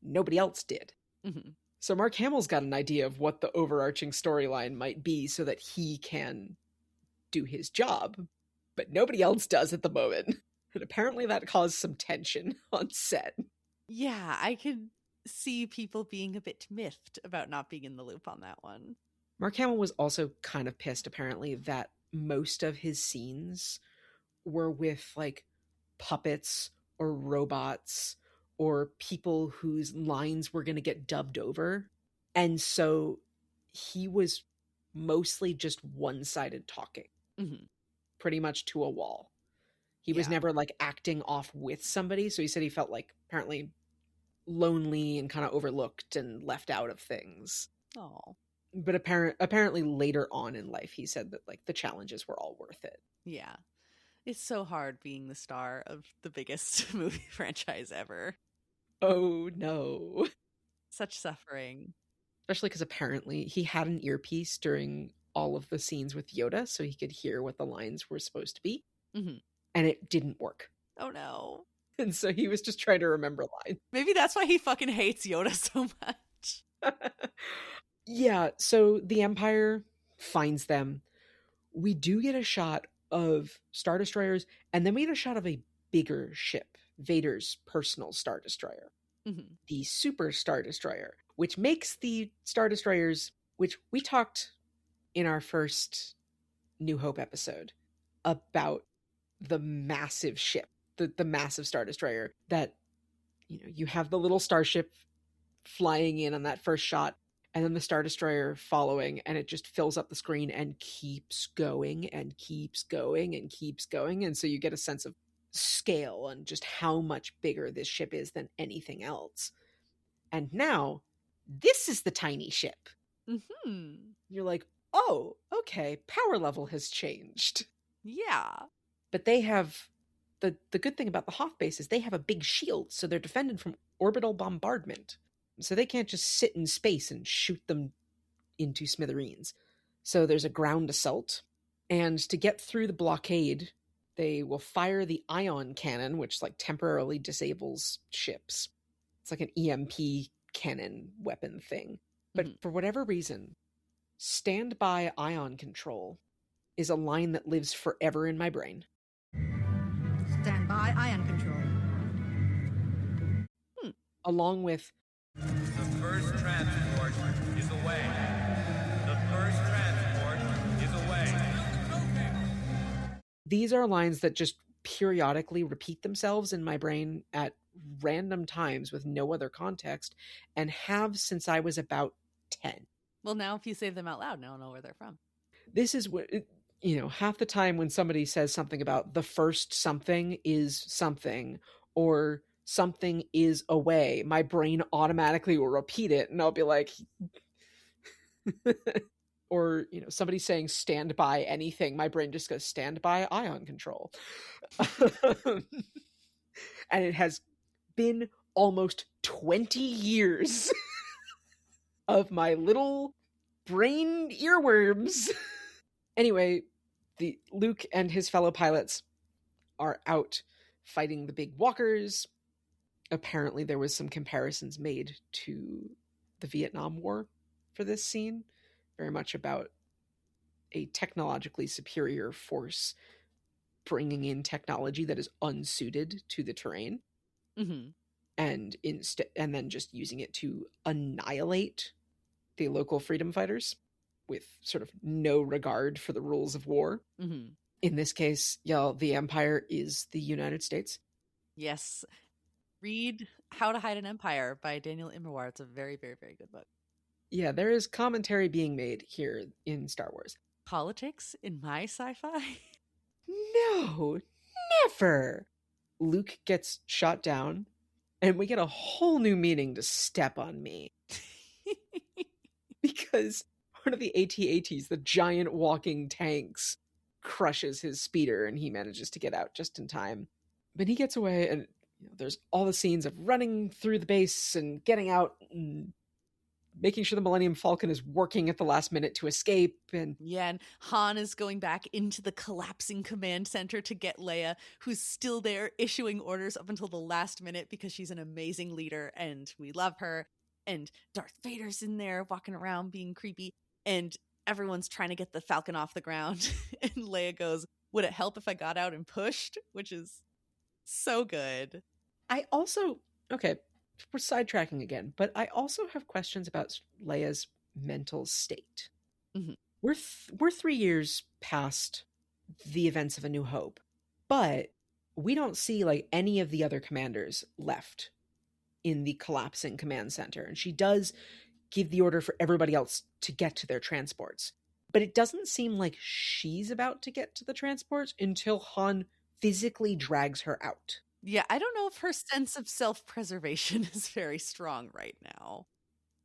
B: nobody else did.
A: Mm-hmm.
B: So Mark Hamill's got an idea of what the overarching storyline might be so that he can do his job. But nobody else does at the moment. And apparently that caused some tension on set.
A: Yeah, I could see people being a bit miffed about not being in the loop on that one.
B: Mark Hamill was also kind of pissed, apparently, that most of his scenes were with, like, puppets or robots or people whose lines were going to get dubbed over. And so he was mostly just one-sided talking.
A: Mm-hmm.
B: Pretty much to a wall. He was never, like, acting off with somebody. So he said he felt, like, apparently lonely and kind of overlooked and left out of things.
A: Oh.
B: But apparently later on in life, he said that, like, the challenges were all worth it.
A: Yeah. It's so hard being the star of the biggest movie franchise ever.
B: Oh, no.
A: Such suffering.
B: Especially because apparently he had an earpiece during all of the scenes with Yoda, so he could hear what the lines were supposed to be.
A: Mhm.
B: and it didn't work.
A: Oh no.
B: And so he was just trying to remember lines.
A: Maybe that's why he fucking hates Yoda so much.
B: Yeah, so the Empire finds them. We do get a shot of Star Destroyers, and then we get a shot of a bigger ship, Vader's personal Star Destroyer,
A: Mhm.
B: the Super Star Destroyer, which makes the Star Destroyers, which we talked in our first New Hope episode about the massive ship, the massive Star Destroyer that, you have the little starship flying in on that first shot, and then the Star Destroyer following, and it just fills up the screen and keeps going and keeps going and keeps going. And so you get a sense of scale and just how much bigger this ship is than anything else. And now, this is the tiny ship.
A: Mhm.
B: You're like, oh, okay, power level has changed.
A: Yeah.
B: But they have the good thing about the Hoth base is they have a big shield, so they're defended from orbital bombardment. So they can't just sit in space and shoot them into smithereens. So there's a ground assault. And to get through the blockade, they will fire the ion cannon, which like temporarily disables ships. It's like an EMP cannon weapon thing. But
A: Mhm.
B: for whatever reason, standby ion control is a line that lives forever in my brain.
D: Stand by, ion control.
B: Along with
C: The first transport is away. The first transport is away.
B: these are lines that just periodically repeat themselves in my brain at random times with no other context, and have since I was about 10.
A: Well, now if you say them out loud, now I'll know where they're from.
B: This is what, half the time when somebody says something about the first something is something, or something is away, my brain automatically will repeat it, and I'll be like, or somebody saying stand by anything, my brain just goes stand by ion control. And it has been almost 20 years of my little brain earworms. Anyway, the Luke and his fellow pilots are out fighting the big walkers. Apparently there was some comparisons made to the Vietnam War for this scene, very much about a technologically superior force bringing in technology that is unsuited to the terrain,
A: Mm-hmm.
B: and then just using it to annihilate the local freedom fighters with sort of no regard for the rules of war.
A: Mm-hmm.
B: In this case, y'all, the Empire is the United States.
A: Yes. Read How to Hide an Empire by Daniel Immerwahr. It's a very, very, very good book.
B: Yeah, there is commentary being made here in Star Wars.
A: Politics in my sci-fi?
B: No, never. Luke gets shot down, and we get a whole new meaning to step on me. Because one of the AT-ATs, the giant walking tanks, crushes his speeder, and he manages to get out just in time. But he gets away, and there's all the scenes of running through the base and getting out and making sure the Millennium Falcon is working at the last minute to escape. And
A: Yeah, and Han is going back into the collapsing command center to get Leia, who's still there issuing orders up until the last minute because she's an amazing leader and we love her. And Darth Vader's in there walking around being creepy, and everyone's trying to get the Falcon off the ground. And Leia goes, "Would it help if I got out and pushed?" Which is so good.
B: I also, okay, we're sidetracking again, but I also have questions about Leia's mental state.
A: Mhm.
B: We're 3 years past the events of A New Hope, but we don't see like any of the other commanders left in the collapsing command center, and she does give the order for everybody else to get to their transports, but it doesn't seem like she's about to get to the transports until Han physically drags her out.
A: Yeah, I don't know if her sense of self-preservation is very strong right now.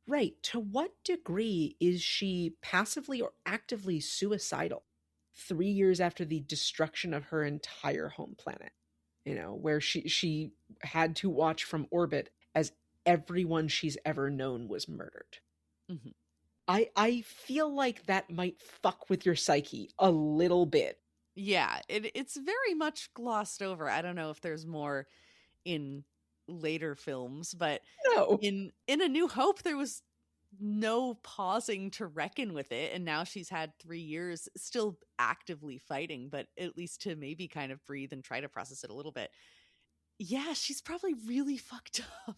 B: Right. To what degree is she passively or actively suicidal 3 years after the destruction of her entire home planet? Where she had to watch from orbit as everyone she's ever known was murdered.
A: Mm-hmm.
B: I feel like that might fuck with your psyche a little bit.
A: Yeah, it's very much glossed over. I don't know if there's more in later films, but
B: No.
A: in A New Hope there was no pausing to reckon with it, and now she's had 3 years still actively fighting, but at least to maybe kind of breathe and try to process it a little bit. Yeah, she's probably really fucked up.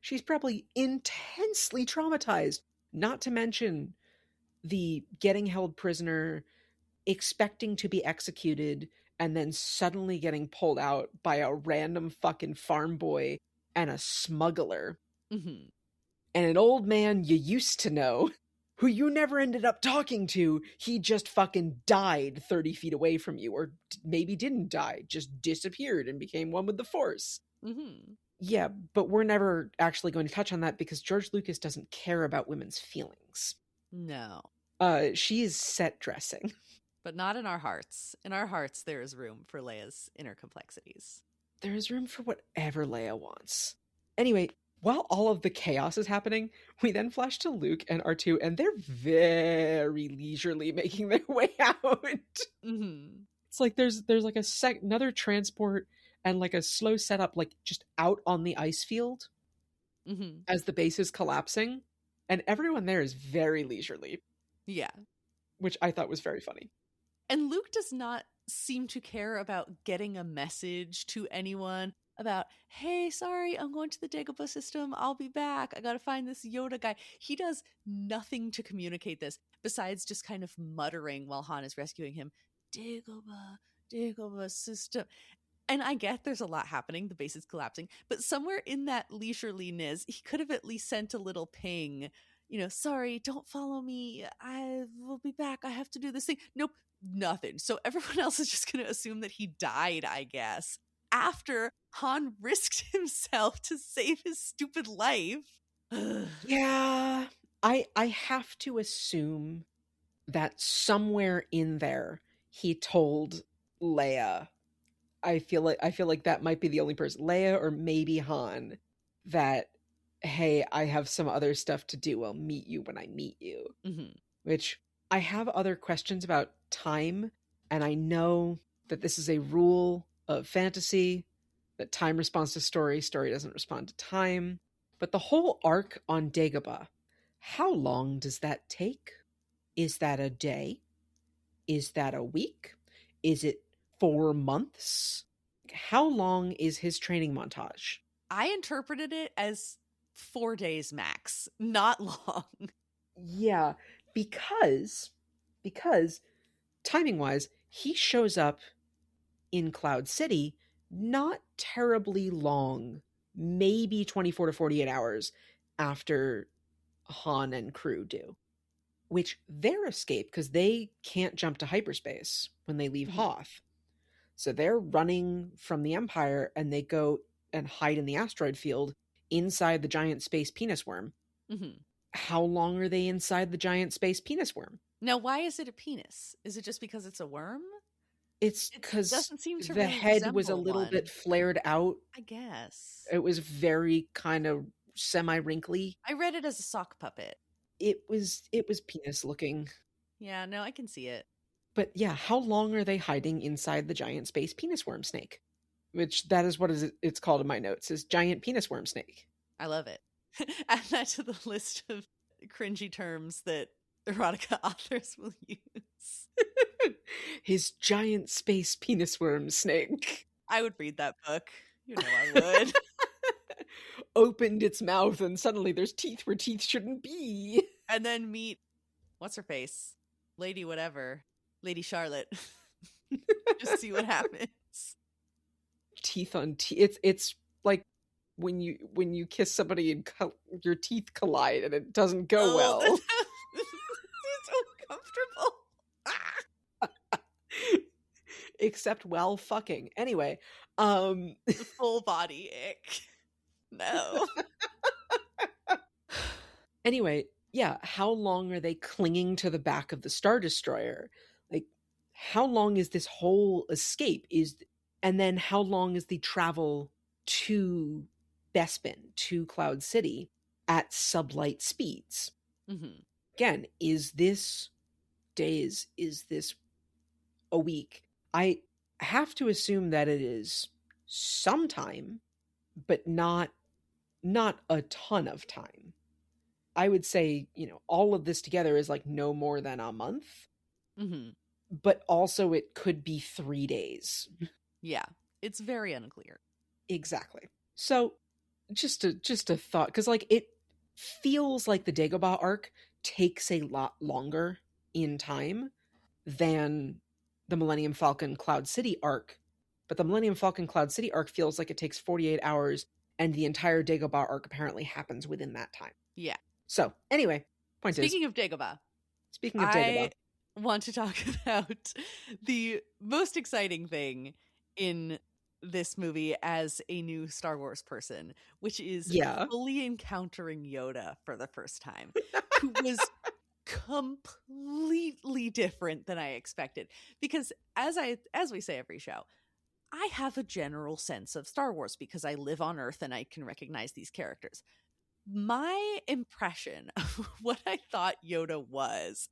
B: She's probably intensely traumatized, not to mention the getting held prisoner, expecting to be executed, and then suddenly getting pulled out by a random fucking farm boy and a smuggler
A: Mhm.
B: and an old man you used to know who you never ended up talking to. He just fucking died 30 feet away from you, or maybe didn't die, just disappeared and became one with the Force.
A: Mhm.
B: Yeah, but we're never actually going to touch on that because George Lucas doesn't care about women's feelings.
A: No.
B: She is set dressing.
A: But not in our hearts. In our hearts there is room for Leia's inner complexities.
B: There is room for whatever Leia wants. Anyway, while all of the chaos is happening, we then flash to Luke and R2, and they're very leisurely making their way out.
A: Mhm.
B: It's like there's like another transport and like a slow setup, like just out on the ice field
A: Mhm.
B: as the base is collapsing, and everyone there is very leisurely,
A: Yeah.
B: which I thought was very funny.
A: And Luke does not seem to care about getting a message to anyone about, hey, sorry, I'm going to the Dagobah system. I'll be back. I got to find this Yoda guy. He does nothing to communicate this besides just kind of muttering while Han is rescuing him, Dagobah, Dagobah system. And I get there's a lot happening. The base is collapsing. But somewhere in that leisureliness, he could have at least sent a little ping. Sorry, don't follow me. I will be back. I have to do this thing. Nope, nothing. So everyone else is just going to assume that he died, I guess, after Han risked himself to save his stupid life.
B: Yeah, I have to assume that somewhere in there he told Leia. I feel like that might be the only person, Leia or maybe Han, that hey, I have some other stuff to do. I'll meet you when I meet you.
A: Mhm.
B: Which I have other questions about time, and I know that this is a rule of fantasy that time responds to story, story doesn't respond to time. But the whole arc on Dagobah, how long does that take? Is that a day? Is that a week? Is it 4 months? How long is his training montage?
A: I interpreted it as 4 days max, not long.
B: Yeah, because timing wise, he shows up in Cloud City not terribly long, maybe 24 to 48 hours after Han and crew do, which their escape, because they can't jump to hyperspace when they leave
A: Mhm.
B: Hoth. So they're running from the Empire and they go and hide in the asteroid field inside the giant space penis worm.
A: Mhm.
B: How long are they inside the giant space penis worm?
A: Now, why is it a penis? Is it just because it's a worm?
B: It's
A: It
B: because
A: doesn't seem to
B: the
A: really
B: head was a
A: resemble
B: little bit
A: one,
B: flared out.
A: I guess.
B: It was very kind of semi-wrinkly.
A: I read it as a sock puppet.
B: It was penis looking.
A: Yeah, no, I can see it.
B: But yeah, how long are they hiding inside the giant space penis worm snake? Which that is what it's called in my notes, is giant penis worm snake.
A: I love it. Add that to the list of cringy terms that erotica authors will use.
B: His giant space penis worm snake
A: I would read that book. You know I would.
B: opened its mouth and suddenly there's teeth where teeth shouldn't be.
A: And then meet, what's her face? Lady whatever. Lady Charlotte. Just see what happens.
B: Teeth on teeth. It's like when you kiss somebody and your teeth collide and it doesn't go well.
A: It's so uncomfortable.
B: Except while fucking. Anyway,
A: Full body ick. No.
B: Anyway, yeah, how long are they clinging to the back of the Star Destroyer? Like, how long is this whole escape? And then how long is the travel to Bespin, to Cloud City, at sublight speeds?
A: Mm-hmm.
B: Again, is this days? Is this a week? I have to assume that it is some time, but not a ton of time. I would say, all of this together is like no more than a month,
A: Mm-hmm.
B: but also it could be 3 days.
A: Yeah, it's very unclear.
B: Exactly. So just a thought, because like it feels like the Dagobah arc takes a lot longer in time than the Millennium Falcon Cloud City arc, but the Millennium Falcon Cloud City arc feels like it takes 48 hours, and the entire Dagobah arc apparently happens within that time.
A: Yeah.
B: So anyway,
A: Speaking of Dagobah,
B: speaking of
A: I
B: Dagobah,
A: want to talk about the most exciting thing in this movie as a new Star Wars person, which is
B: yeah,
A: fully encountering Yoda for the first time, who was completely different than I expected. Because as we say every show, I have a general sense of Star Wars because I live on Earth and I can recognize these characters. My impression of what I thought Yoda was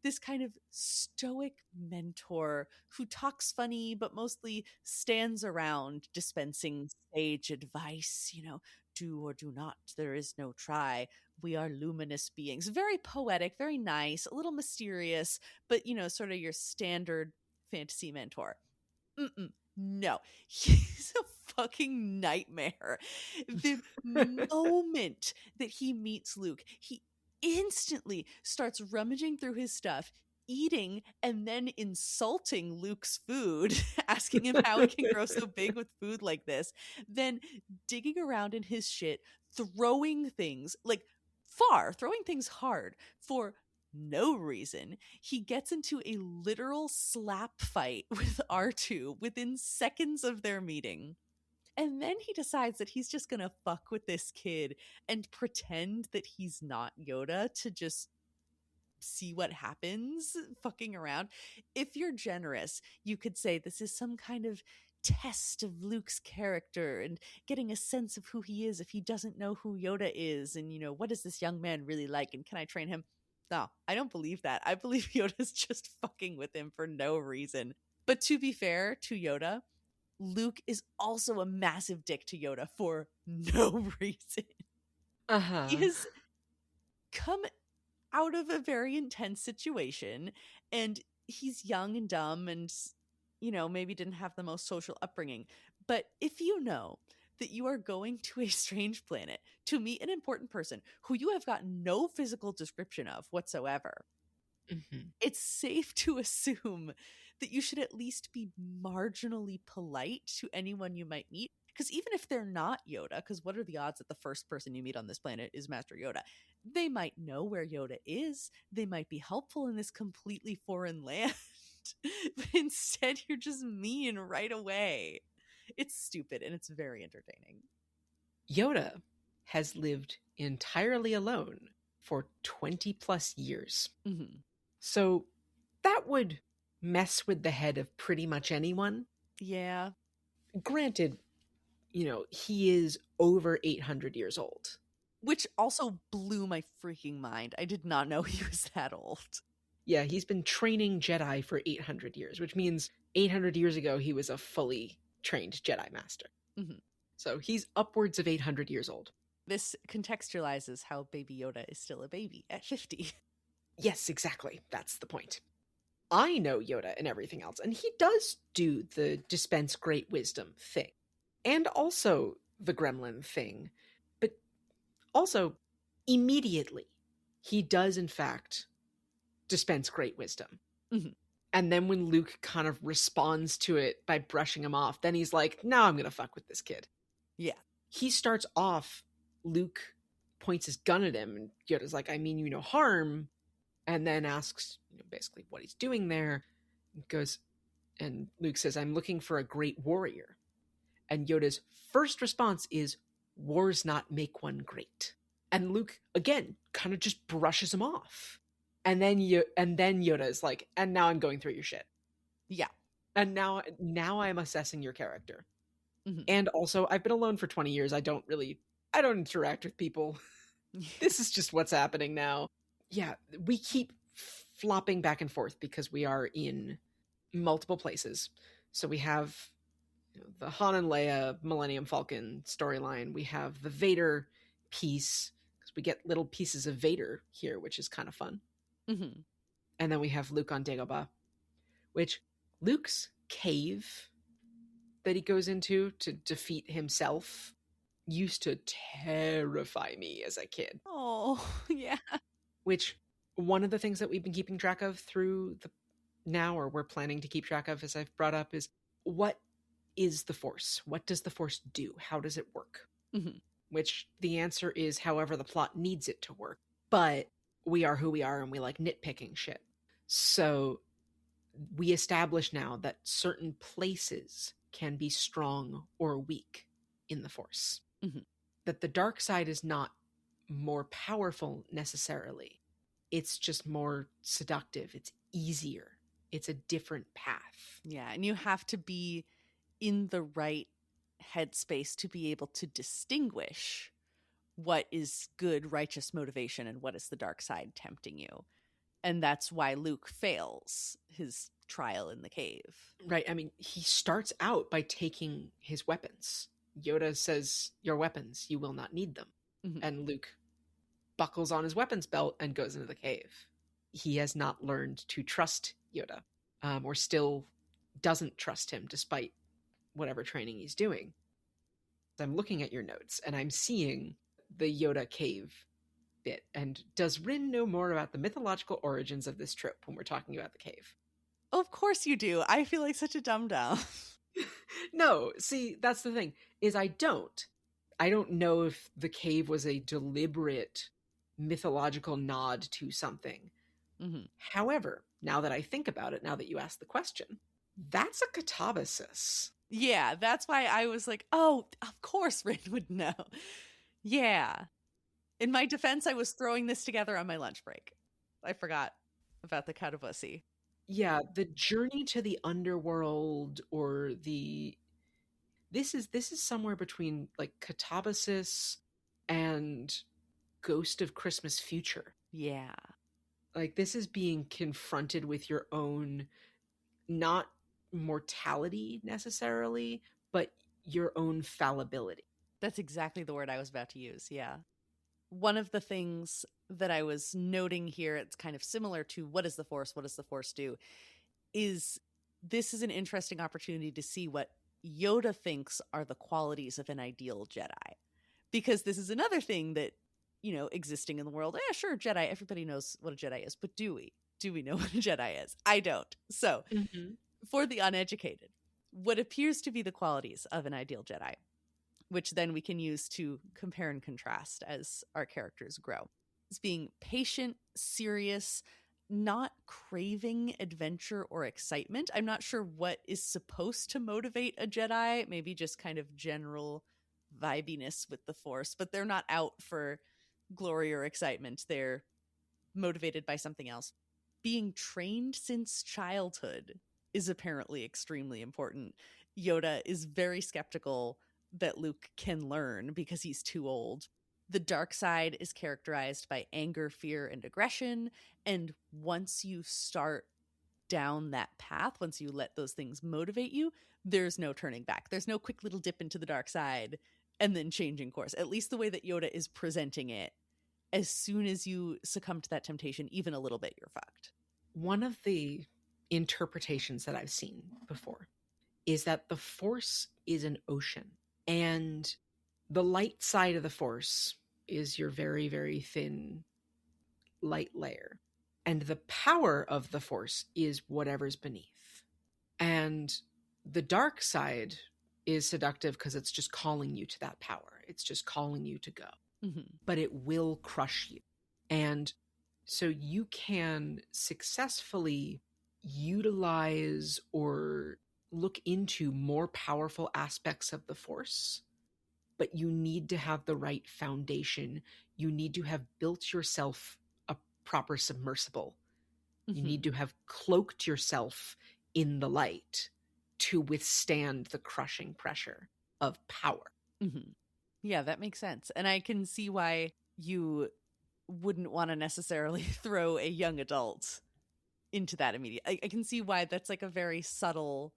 A: this kind of stoic mentor who talks funny but mostly stands around dispensing sage advice, do or do not, there is no try, we are luminous beings. Very poetic, very nice, a little mysterious, but sort of your standard fantasy mentor. No, he's a fucking nightmare. The moment that he meets Luke, he instantly starts rummaging through his stuff, eating, and then insulting Luke's food, asking him how he can grow so big with food like this, then digging around in his shit, throwing things throwing things hard for no reason. He gets into a literal slap fight with R2 within seconds of their meeting. And then he decides that he's just going to fuck with this kid and pretend that he's not Yoda to just see what happens fucking around. If you're generous, you could say this is some kind of test of Luke's character and getting a sense of who he is if he doesn't know who Yoda is, and what is this young man really like, and can I train him? No, I don't believe that. I believe Yoda's just fucking with him for no reason. But to be fair to Yoda, Luke is also a massive dick to Yoda for no reason. He has come out of a very intense situation, and he's young and dumb and maybe didn't have the most social upbringing. But if you know that you are going to a strange planet to meet an important person who you have got no physical description of whatsoever, it's safe to assume that you should at least be marginally polite to anyone you might meet. Because even if they're not Yoda, because what are the odds that the first person you meet on this planet is Master Yoda? They might know where Yoda is. They might be helpful in this completely foreign land. But instead, you're just mean right away. It's stupid and it's very entertaining.
B: Yoda has lived entirely alone for 20 plus years.
A: Mm-hmm.
B: So that would mess with the head of pretty much anyone.
A: Yeah.
B: Granted, he is over 800 years old.
A: Which also blew my freaking mind. I did not know he was that old.
B: Yeah, he's been training Jedi for 800 years, which means 800 years ago he was a fully trained Jedi Master.
A: Mm-hmm.
B: So he's upwards of 800 years old.
A: This contextualizes how Baby Yoda is still a baby at 50.
B: Yes, exactly. That's the point. I know Yoda and everything else, and he does do the dispense great wisdom thing, and also the gremlin thing, but also immediately he does in fact dispense great wisdom.
A: Mm-hmm.
B: And then when Luke kind of responds to it by brushing him off, then he's like, now I'm gonna fuck with this kid.
A: Yeah. He
B: starts off, Luke points his gun at him, and Yoda's like, I mean you no harm, and then asks basically what he's doing there. And Luke says, I'm looking for a great warrior. And Yoda's first response is, wars not make one great. And Luke, again, kind of just brushes him off. And then Yoda is like, and now I'm going through your shit.
A: Yeah.
B: And now I'm assessing your character.
A: Mm-hmm.
B: And also, I've been alone for 20 years. I don't interact with people. This is just what's happening now. Yeah, we keep flopping back and forth because we are in multiple places. So we have the Han and Leia Millennium Falcon storyline. We have the Vader piece, because we get little pieces of Vader here, which is kind of fun.
A: Mm-hmm.
B: And then we have Luke on Dagobah, which Luke's cave that he goes into to defeat himself used to terrify me as a kid.
A: Oh, yeah.
B: Which, one of the things that we've been keeping track of through the now, or we're planning to keep track of, as I've brought up, is what is the Force? What does the Force do? How does it work?
A: Mm-hmm.
B: Which the answer is however the plot needs it to work. But we are who we are, and we like nitpicking shit. So we establish now that certain places can be strong or weak in the Force.
A: Mm-hmm.
B: That the dark side is not more powerful necessarily. It's just more seductive. It's easier. It's a different path.
A: Yeah, and you have to be in the right headspace to be able to distinguish what is good, righteous motivation and what is the dark side tempting you. And that's why Luke fails his trial in the cave.
B: Right. I mean, he starts out by taking his weapons. Yoda says, "Your weapons, you will not need them."
A: Mm-hmm.
B: And Luke buckles on his weapons belt and goes into the cave. He has not learned to trust Yoda, or still doesn't trust him despite whatever training he's doing. I'm looking at your notes and I'm seeing the Yoda cave bit. And does Rin know more about the mythological origins of this trope when we're talking about the cave?
A: Of course you do. I feel like such a dum-dum.
B: No, see, that's the thing, is I don't know if the cave was a deliberate mythological nod to something.
A: Mm-hmm.
B: However, now that I think about it, now that you asked the question, that's a catabasis.
A: Yeah, that's why I was like, oh, of course Rin would know. Yeah. In my defense, I was throwing this together on my lunch break. I forgot about the catabussy.
B: Yeah, the journey to the underworld, or the this is somewhere between like catabasis and Ghost of Christmas Future.
A: Yeah.
B: Like, this is being confronted with your own, not mortality necessarily, but your own fallibility.
A: That's exactly the word I was about to use. Yeah. One of the things that I was noting here, it's kind of similar to what is the Force? What does the Force do? Is this is an interesting opportunity to see what Yoda thinks are the qualities of an ideal Jedi. Because this is another thing that, you know, existing in the world. Yeah, sure, Jedi, everybody knows what a Jedi is, but do we? Do we know what a Jedi is? I don't. So, for the uneducated, what appears to be the qualities of an ideal Jedi, which then we can use to compare and contrast as our characters grow, is being patient, serious, not craving adventure or excitement. I'm not sure what is supposed to motivate a Jedi, maybe just kind of general vibiness with the Force, but they're not out for glory or excitement. They're motivated by something else. Being trained since childhood is apparently extremely important. Yoda is very skeptical that Luke can learn because he's too old. The dark side is characterized by anger, fear, and aggression. And once you start down that path, once you let those things motivate you, there's no turning back. There's no quick little dip into the dark side and then changing course. At least the way that Yoda is presenting it, as soon as you succumb to that temptation, even a little bit, you're fucked.
B: One of the interpretations that I've seen before is that the Force is an ocean, and the light side of the Force is your very, very thin light layer, and the power of the Force is whatever's beneath. And the dark side is seductive because it's just calling you to that power. It's just calling you to go. But it will crush you. And so you can successfully utilize or look into more powerful aspects of the Force, but you need to have the right foundation. You need to have built yourself a proper submersible. You need to have cloaked yourself in the light to withstand the crushing pressure of power.
A: Yeah, that makes sense. And I can see why you wouldn't want to necessarily throw a young adult into that immediately. I can see why that's like a very subtle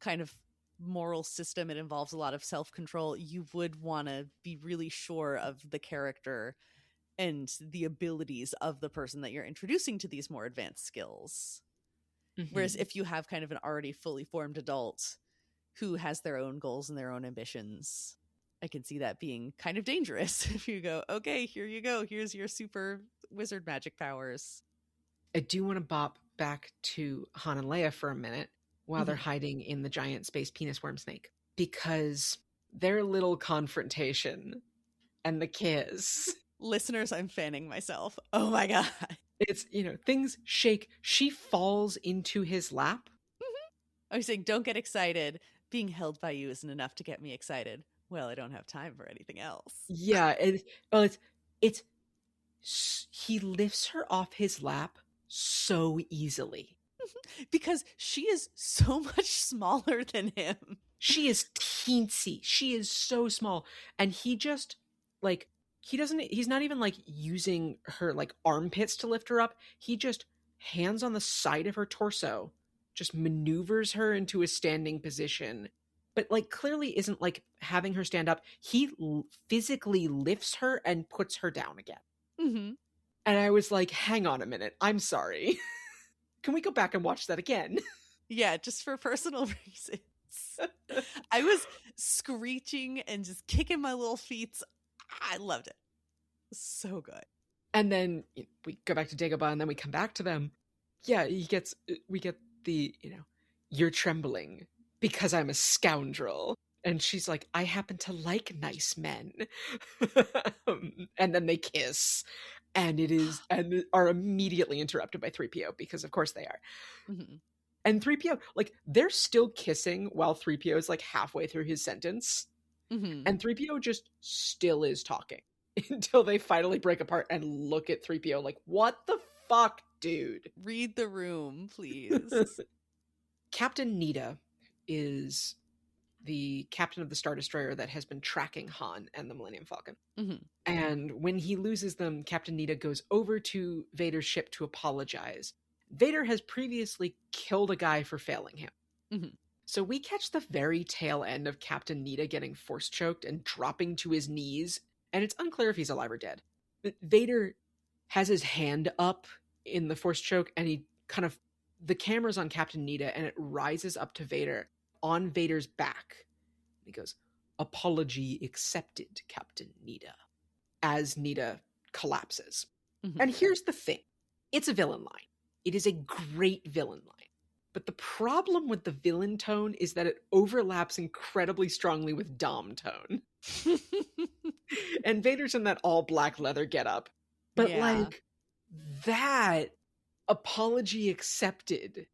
A: kind of moral system. It involves a lot of self-control. You would want to be really sure of the character and the abilities of the person that you're introducing to these more advanced skills. Whereas if you have kind of an already fully formed adult who has their own goals and their own ambitions, I can see that being kind of dangerous if you go, okay, here you go. Here's your super wizard magic powers.
B: I do want to bop back to Han and Leia for a minute while they're hiding in the giant space penis worm snake, because their little confrontation and the kiss.
A: Listeners, I'm fanning myself. Oh my God.
B: It's, things shake. She falls into his lap.
A: I was saying, don't get excited. Being held by you isn't enough to get me excited. Well, I don't have time for anything else.
B: Yeah. He lifts her off his lap so easily.
A: Because she is so much smaller than him.
B: She is teensy. She is so small. And he just, he's not even using her armpits to lift her up. He just hands on the side of her torso, just maneuvers her into a standing position, but clearly isn't having her stand up. He physically lifts her and puts her down again.
A: Mm-hmm.
B: And I was like, hang on a minute. I'm sorry. Can we go back and watch that again?
A: Yeah, just for personal reasons. I was screeching and just kicking my little feet. I loved it. So good.
B: And then we go back to Dagobah, and then we come back to them. Yeah, we get the, you're trembling because I'm a scoundrel. And she's like, I happen to like nice men. And then they kiss. And are immediately interrupted by 3PO, because of course they are.
A: Mm-hmm.
B: And 3PO, they're still kissing while 3PO is halfway through his sentence.
A: Mm-hmm.
B: And 3PO just still is talking until they finally break apart and look at 3PO like, what the fuck, dude?
A: Read the room, please.
B: Captain Nita is the captain of the Star Destroyer that has been tracking Han and the Millennium Falcon.
A: Mm-hmm.
B: And when he loses them, Captain Nita goes over to Vader's ship to apologize. Vader has previously killed a guy for failing him.
A: Mm-hmm.
B: So we catch the very tail end of Captain Nita getting force choked and dropping to his knees, and it's unclear if he's alive or dead. But Vader has his hand up in the force choke, and the camera's on Captain Nita, and it rises up to Vader on Vader's back. He goes, apology accepted, Captain Nita, as Nita collapses.
A: Mm-hmm.
B: And here's the thing. It's a villain line. It is a great villain line. But the problem with the villain tone is that it overlaps incredibly strongly with Dom tone. And Vader's in that all black leather getup. But that apology accepted,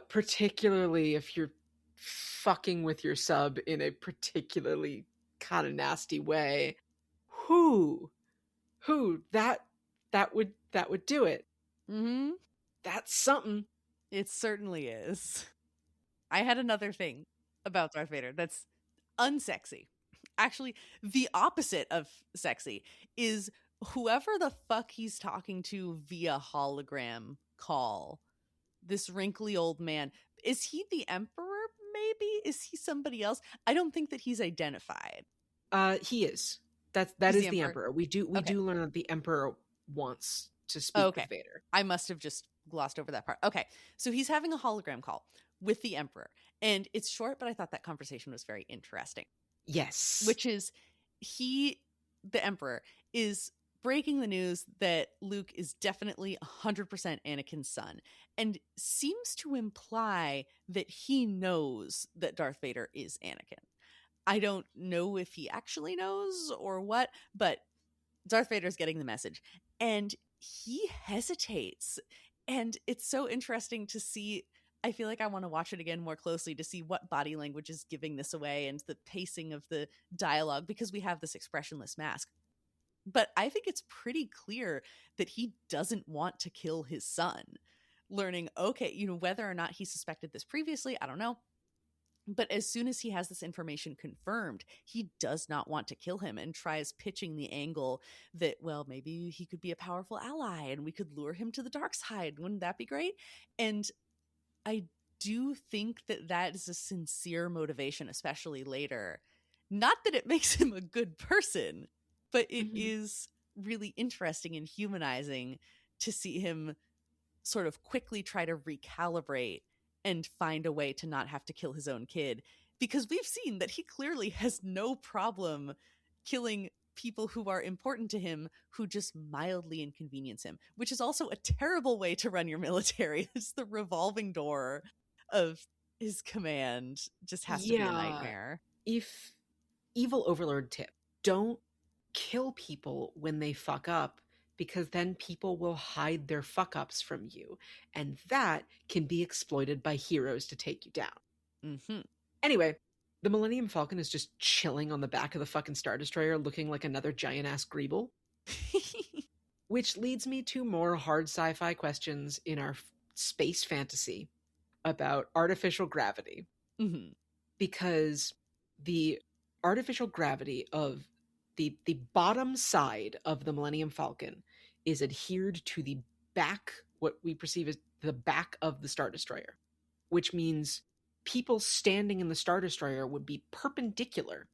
B: particularly if you're fucking with your sub in a particularly kind of nasty way, that would do it.
A: Mm-hmm.
B: That's something.
A: It certainly is. I had another thing about Darth Vader that's unsexy. Actually, the opposite of sexy is whoever the fuck he's talking to via hologram call. This wrinkly old man. Is he the Emperor, maybe? Is he somebody else? I don't think that he's identified.
B: He is. That is the Emperor. We do learn that the Emperor wants to speak with Vader.
A: I must have just glossed over that part. Okay. So he's having a hologram call with the Emperor. And it's short, but I thought that conversation was very interesting.
B: Yes.
A: Which is the Emperor, is breaking the news that Luke is definitely 100% Anakin's son, and seems to imply that he knows that Darth Vader is Anakin. I don't know if he actually knows or what, but Darth Vader's getting the message, and he hesitates. And it's so interesting to see. I feel like I want to watch it again more closely to see what body language is giving this away and the pacing of the dialogue, because we have this expressionless mask. But I think it's pretty clear that he doesn't want to kill his son. Learning, okay, whether or not he suspected this previously, I don't know. But as soon as he has this information confirmed, he does not want to kill him and tries pitching the angle that, well, maybe he could be a powerful ally and we could lure him to the dark side. Wouldn't that be great? And I do think that that is a sincere motivation, especially later. Not that it makes him a good person, but it is really interesting and humanizing to see him sort of quickly try to recalibrate and find a way to not have to kill his own kid, because we've seen that he clearly has no problem killing people who are important to him who just mildly inconvenience him, which is also a terrible way to run your military. It's the revolving door of his command just has to be a nightmare.
B: If evil overlord tip, don't kill people when they fuck up, because then people will hide their fuck ups from you, and that can be exploited by heroes to take you down. Anyway, the Millennium Falcon is just chilling on the back of the fucking Star Destroyer looking like another giant-ass Greeble. Which leads me to more hard sci-fi questions in our space fantasy about artificial gravity. Because the artificial gravity of the bottom side of the Millennium Falcon is adhered to the back, what we perceive as the back of the Star Destroyer, which means people standing in the Star Destroyer would be perpendicular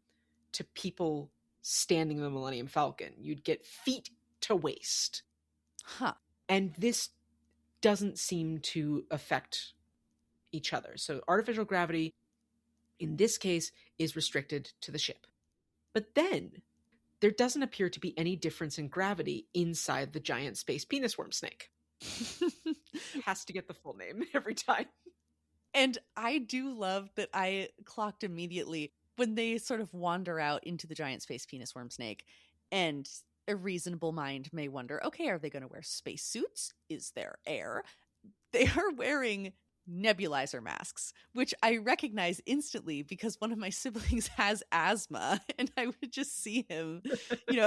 B: to people standing in the Millennium Falcon. You'd get feet to waist. And this doesn't seem to affect each other. So artificial gravity, in this case, is restricted to the ship. But then there doesn't appear to be any difference in gravity inside the giant space penis worm snake. Has to get the full name every time.
A: And I do love that I clocked immediately when they sort of wander out into the giant space penis worm snake, and a reasonable mind may wonder, okay, are they going to wear spacesuits? Is there air? They are wearing nebulizer masks, which I recognize instantly because one of my siblings has asthma, and I would just see him,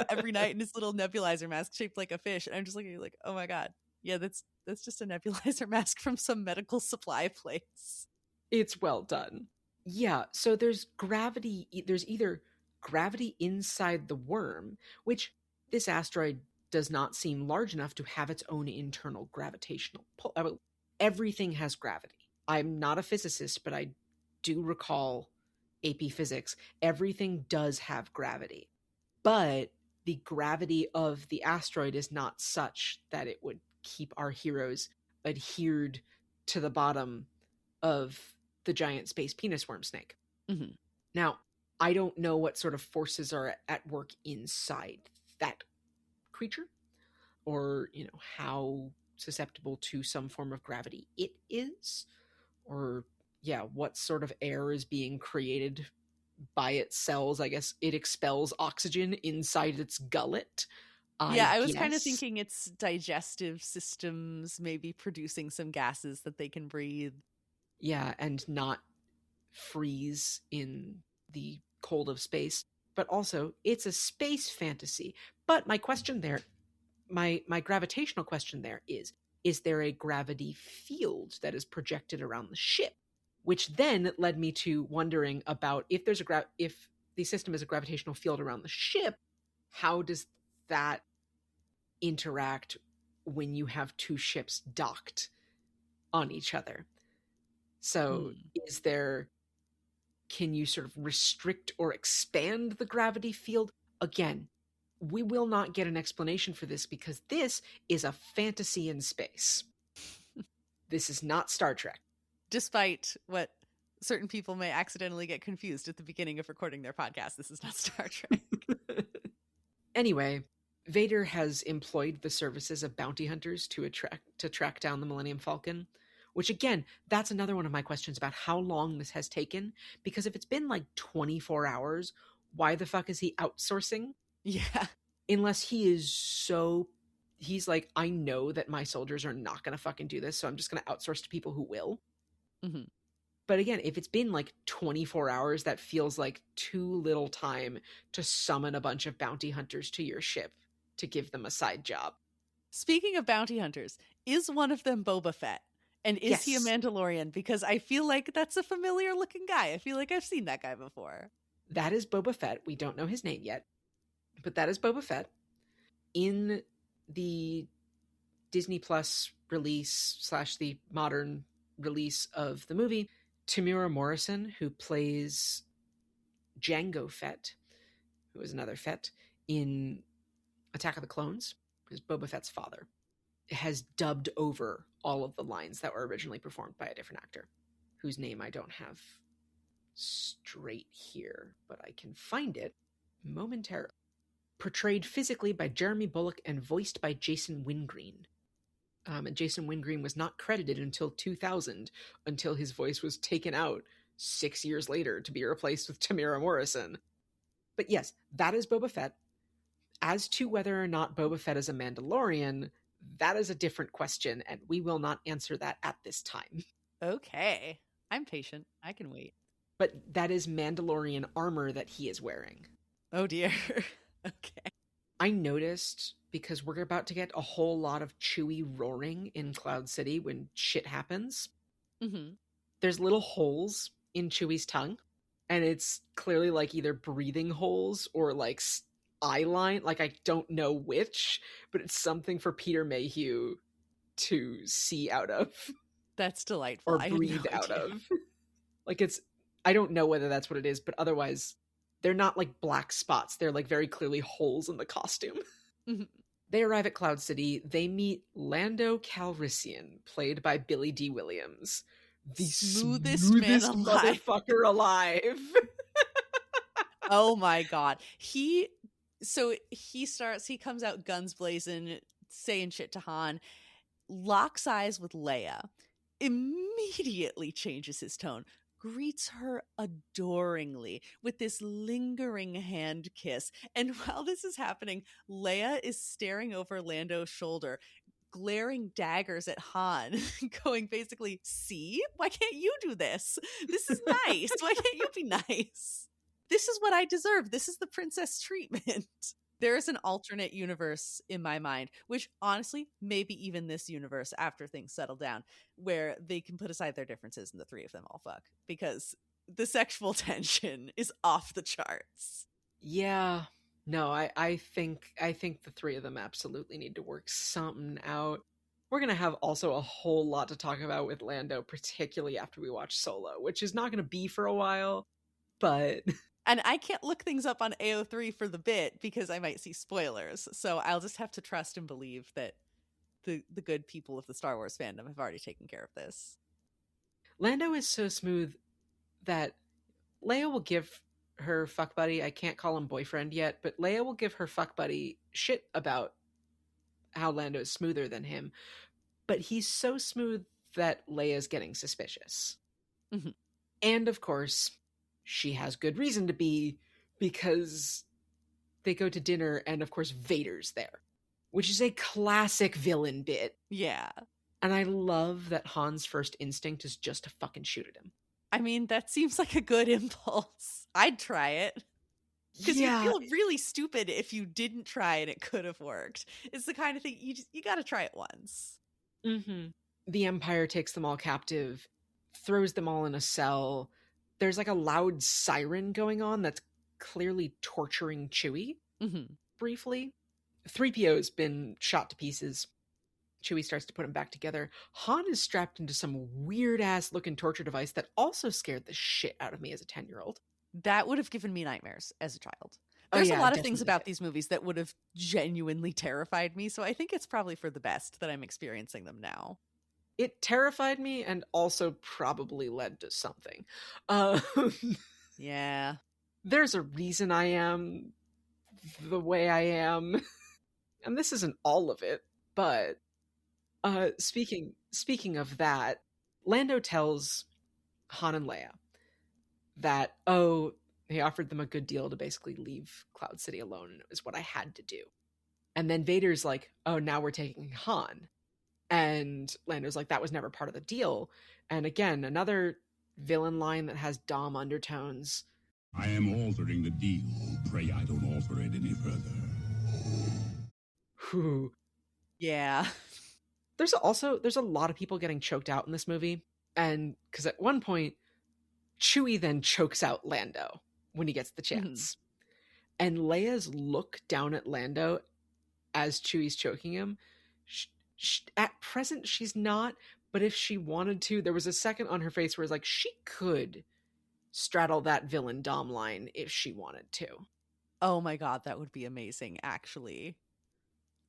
A: every night in his little nebulizer mask shaped like a fish. And I'm just looking at you like, oh my God. Yeah, that's just a nebulizer mask from some medical supply place.
B: It's well done. Yeah, so there's gravity. There's either gravity inside the worm, which this asteroid does not seem large enough to have its own internal gravitational pull. Everything has gravity. I'm not a physicist, but I do recall AP physics. Everything does have gravity. But the gravity of the asteroid is not such that it would keep our heroes adhered to the bottom of the giant space penis worm snake. Now, I don't know what sort of forces are at work inside that creature, or how susceptible to some form of gravity it is, or what sort of air is being created by its cells. I guess it expels oxygen inside its gullet.
A: I was kind of thinking its digestive systems maybe producing some gases that they can breathe.
B: Yeah, and not freeze in the cold of space. But also, it's a space fantasy. But my question there, my gravitational question there is there a gravity field that is projected around the ship? Which then led me to wondering about if there's if the system is a gravitational field around the ship, how does that interact when you have two ships docked on each other? So can you sort of restrict or expand the gravity field? Again, we will not get an explanation for this because this is a fantasy in space. This is not Star Trek.
A: Despite what certain people may accidentally get confused at the beginning of recording their podcast, this is not Star Trek.
B: Anyway, Vader has employed the services of bounty hunters to track down the Millennium Falcon, which again, that's another one of my questions about how long this has taken, because if it's been like 24 hours, why the fuck is he outsourcing?
A: Yeah.
B: Unless he's like, I know that my soldiers are not going to fucking do this, so I'm just going to outsource to people who will. But again, if it's been like 24 hours, that feels like too little time to summon a bunch of bounty hunters to your ship to give them a side job.
A: Speaking of bounty hunters, is one of them Boba Fett? And is he a
B: Yes.
A: Mandalorian? Because I feel like that's a familiar looking guy. I feel like I've seen that guy before.
B: That is Boba Fett. We don't know his name yet, but that is Boba Fett. In the Disney Plus release / the modern release of the movie, Tamura Morrison, who plays Jango Fett, who is another Fett in Attack of the Clones, is Boba Fett's father, has dubbed over all of the lines that were originally performed by a different actor, whose name I don't have straight here, but I can find it momentarily. Portrayed physically by Jeremy Bulloch and voiced by Jason Wingreen. And Jason Wingreen was not credited until 2000, until his voice was taken out 6 years later to be replaced with Tamura Morrison. But yes, that is Boba Fett. As to whether or not Boba Fett is a Mandalorian, that is a different question, and we will not answer that at this time.
A: Okay. I'm patient. I can wait.
B: But that is Mandalorian armor that he is wearing.
A: Oh dear. Okay.
B: I noticed, because we're about to get a whole lot of Chewie roaring in Cloud City when shit happens, there's little holes in Chewie's tongue, and it's clearly like either breathing holes or like eye line, like I don't know which, but it's something for Peter Mayhew to see out of.
A: That's delightful.
B: Or breathe out of. Like it's, I don't know whether that's what it is, but otherwise they're not like black spots. They're like very clearly holes in the costume. They arrive at Cloud City. They meet Lando Calrissian, played by Billy D. Williams. The smoothest man alive. Motherfucker alive.
A: Oh my God. He comes out guns blazing, saying shit to Han, locks eyes with Leia, immediately changes his tone, greets her adoringly with this lingering hand kiss. And while this is happening, Leia is staring over Lando's shoulder, glaring daggers at Han, going basically, see? Why can't you do this? This is nice. Why can't you be nice? This is what I deserve. This is the princess treatment. There is an alternate universe in my mind, which honestly, maybe even this universe after things settle down, where they can put aside their differences and the three of them all fuck, because the sexual tension is off the charts.
B: Yeah. No, I think the three of them absolutely need to work something out. We're going to have also a whole lot to talk about with Lando, particularly after we watch Solo, which is not going to be for a while, but...
A: And I can't look things up on AO3 for the bit because I might see spoilers. So I'll just have to trust and believe that the good people of the Star Wars fandom have already taken care of this.
B: Lando is so smooth that Leia will give her fuck buddy, I can't call him boyfriend yet, but Leia will give her fuck buddy shit about how Lando is smoother than him. But he's so smooth that Leia's getting suspicious. And of course... she has good reason to be, because they go to dinner and of course Vader's there, which is a classic villain bit.
A: Yeah.
B: And I love that Han's first instinct is just to fucking shoot at him.
A: I mean, that seems like a good impulse. I'd try it. Because you feel really stupid if you didn't try and it could have worked. It's the kind of thing you got to try it once.
B: The Empire takes them all captive, throws them all in a cell. There's like a loud siren going on that's clearly torturing Chewie. Briefly. 3PO's been shot to pieces. Chewie starts to put him back together. Han is strapped into some weird-ass looking torture device that also scared the shit out of me as a 10-year-old.
A: That would have given me nightmares as a child. There's a lot of things about these movies that would have genuinely terrified me, so I think it's probably for the best that I'm experiencing them now.
B: It terrified me and also probably led to something.
A: Yeah.
B: There's a reason I am the way I am. And this isn't all of it, but speaking of that, Lando tells Han and Leia that, he offered them a good deal to basically leave Cloud City alone, and it was what I had to do. And then Vader's like, now we're taking Han. And Lando's like, that was never part of the deal. And again, another villain line that has Dom undertones.
E: I am altering the deal. Pray I don't alter it any further.
B: Whew.
A: Yeah.
B: There's a lot of people getting choked out in this movie, and because at one point Chewie then chokes out Lando when he gets the chance. And Leia's look down at Lando as Chewie's choking him, at present she's not, but if she wanted to, there was a second on her face where it's like she could straddle that villain Dom line if she wanted to.
A: Oh my god, that would be amazing, actually.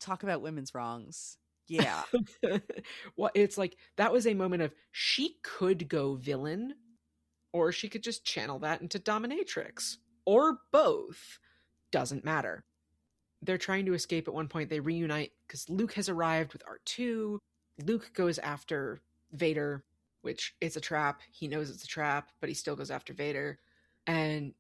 A: Talk about women's wrongs. Yeah.
B: Well, it's like that was a moment of she could go villain, or she could just channel that into dominatrix, or both. Doesn't matter. They're trying to escape at one point. They reunite because Luke has arrived with R2. Luke goes after Vader, which is a trap. He knows it's a trap, but he still goes after Vader. And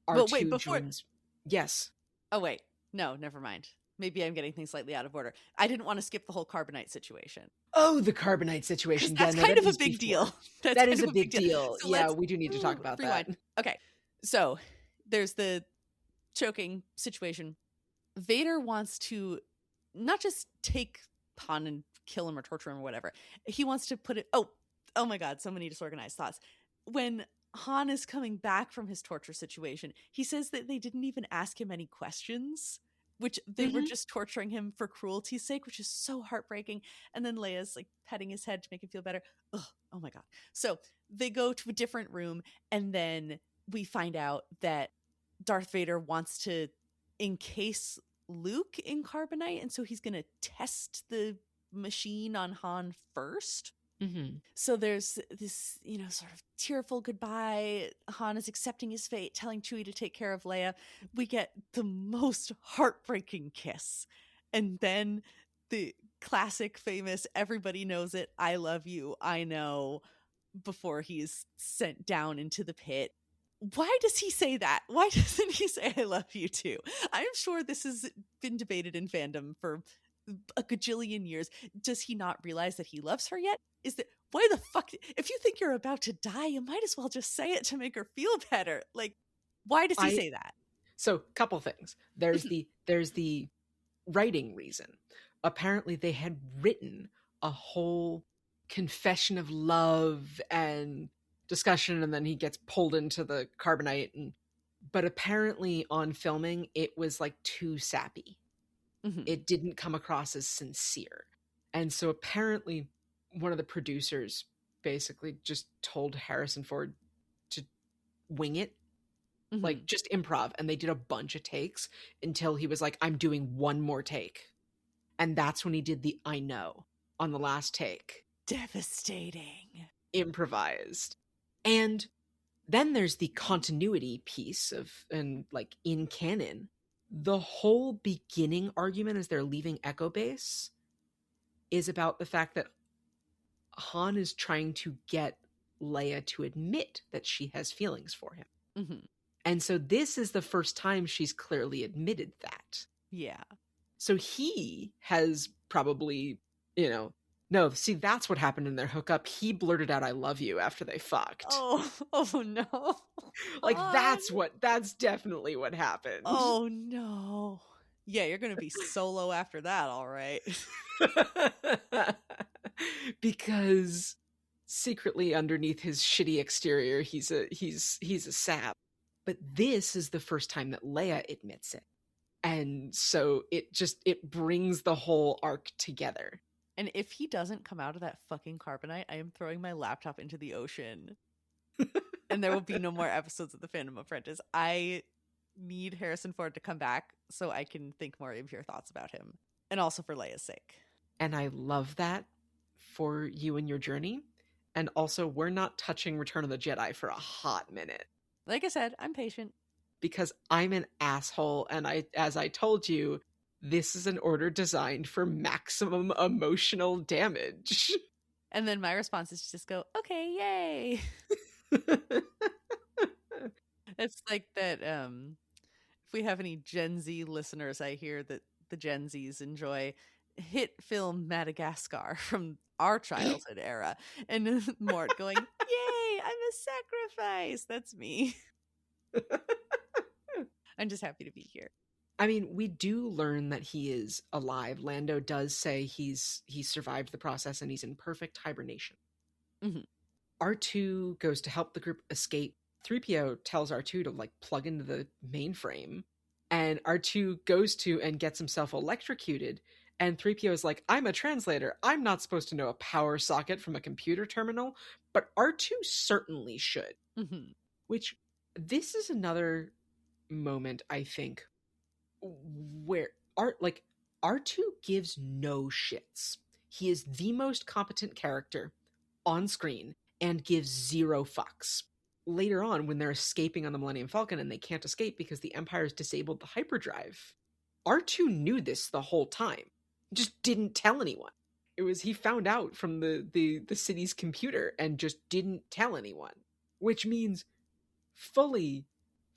B: R2
A: But wait, before...
B: joins... Yes.
A: Oh, wait. No, never mind. Maybe I'm getting things slightly out of order. I didn't want to skip the whole carbonite situation.
B: Oh, the carbonite situation.
A: That's kind of a big deal.
B: That is a big deal.
A: So
B: yeah, we do need to talk about that.
A: Okay. So there's the choking situation. Vader wants to not just take Han and kill him or torture him or whatever. He wants to put it... Oh my God, so many disorganized thoughts. When Han is coming back from his torture situation, he says that they didn't even ask him any questions, which they were just torturing him for cruelty's sake, which is so heartbreaking. And then Leia's like petting his head to make him feel better. Ugh, oh my God. So they go to a different room, and then we find out that Darth Vader wants to encase Luke in carbonite, and so he's going to test the machine on Han first. So there's this, sort of tearful goodbye. Han is accepting his fate, telling Chewie to take care of Leia. We get the most heartbreaking kiss. And then the classic, famous, everybody knows it, I love you, I know, before he's sent down into the pit. Why does he say that? Why doesn't he say I love you too? I'm sure this has been debated in fandom for a gajillion years. Does he not realize that he loves her yet? Why the fuck? If you think you're about to die, you might as well just say it to make her feel better. Like, why does he say that?
B: So, couple things. There's the writing reason. Apparently, they had written a whole confession of love and discussion, and then he gets pulled into the carbonite. But apparently, on filming, it was like too sappy. It didn't come across as sincere. And so apparently one of the producers basically just told Harrison Ford to wing it, like just improv. And they did a bunch of takes until he was like, I'm doing one more take. And that's when he did the I know on the last take.
A: Devastating.
B: Improvised. And then there's the continuity piece and like in canon, the whole beginning argument as they're leaving Echo Base is about the fact that Han is trying to get Leia to admit that she has feelings for him. And so this is the first time she's clearly admitted that.
A: Yeah.
B: So he has probably, no, see, that's what happened in their hookup. He blurted out, I love you after they fucked.
A: Oh no.
B: Like, that's definitely what happened.
A: Oh no. Yeah, you're going to be solo after that, all right.
B: Because secretly underneath his shitty exterior, he's a sap. But this is the first time that Leia admits it. And so it brings the whole arc together.
A: And if he doesn't come out of that fucking carbonite, I am throwing my laptop into the ocean. And there will be no more episodes of The Phantom Apprentice. I need Harrison Ford to come back so I can think more of your thoughts about him. And also for Leia's sake.
B: And I love that for you and your journey. And also, we're not touching Return of the Jedi for a hot minute.
A: Like I said, I'm patient.
B: Because I'm an asshole, and as I told you, this is an order designed for maximum emotional damage.
A: And then my response is to just go, okay, yay. It's like that, if we have any Gen Z listeners, I hear that the Gen Zs enjoy hit film Madagascar from our childhood era. And Mort going, yay, I'm a sacrifice. That's me. I'm just happy to be here.
B: I mean, we do learn that he is alive. Lando does say he survived the process and he's in perfect hibernation.
A: Mhm.
B: R2 goes to help the group escape. 3PO tells R2 to like plug into the mainframe, and R2 goes to and gets himself electrocuted. And 3PO is like, I'm a translator. I'm not supposed to know a power socket from a computer terminal, but R2 certainly should.
A: Mhm.
B: Which, this is another moment, I think, where R2 gives no shits. He is the most competent character on screen and gives zero fucks. Later on, when they're escaping on the Millennium Falcon and they can't escape because the Empire's disabled the hyperdrive, R2 knew this the whole time, just didn't tell anyone. It was, he found out from the city's computer and just didn't tell anyone, which means fully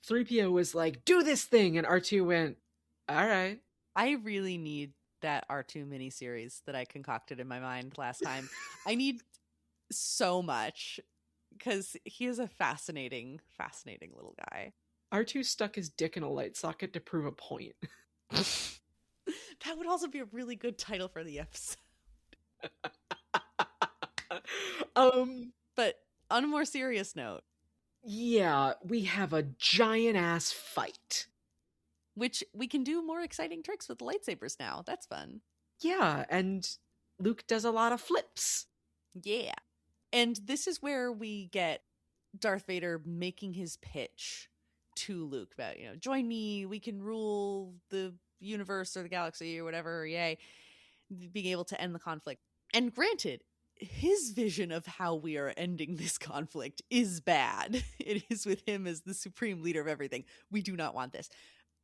B: 3PO was like, do this thing, and R2 went, all right.
A: I really need that R2 miniseries that I concocted in my mind last time. I need so much, because he is a fascinating little guy.
B: R2 stuck his dick in a light socket to prove a point.
A: That would also be a really good title for the episode. But on a more serious note,
B: yeah, we have a giant ass fight,
A: which we can do more exciting tricks with lightsabers now. That's fun.
B: Yeah, and Luke does a lot of flips.
A: Yeah. And this is where we get Darth Vader making his pitch to Luke about, join me, we can rule the universe or the galaxy or whatever, yay, being able to end the conflict. And granted, his vision of how we are ending this conflict is bad. It is with him as the supreme leader of everything. We do not want this.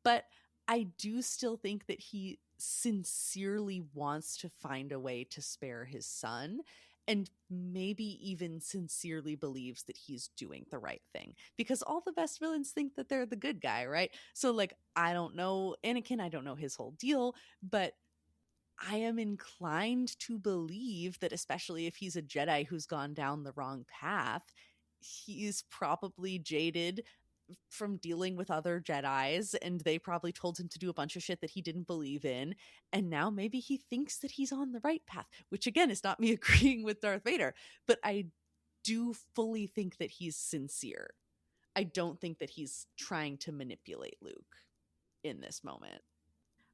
A: But I do still think that he sincerely wants to find a way to spare his son, and maybe even sincerely believes that he's doing the right thing. Because all the best villains think that they're the good guy, right? So, I don't know Anakin, I don't know his whole deal, but I am inclined to believe that, especially if he's a Jedi who's gone down the wrong path, he's probably jaded from dealing with other Jedis, and they probably told him to do a bunch of shit that he didn't believe in, and now maybe he thinks that he's on the right path, which again is not me agreeing with Darth Vader, but I do fully think that he's sincere. I don't think that he's trying to manipulate Luke in this moment.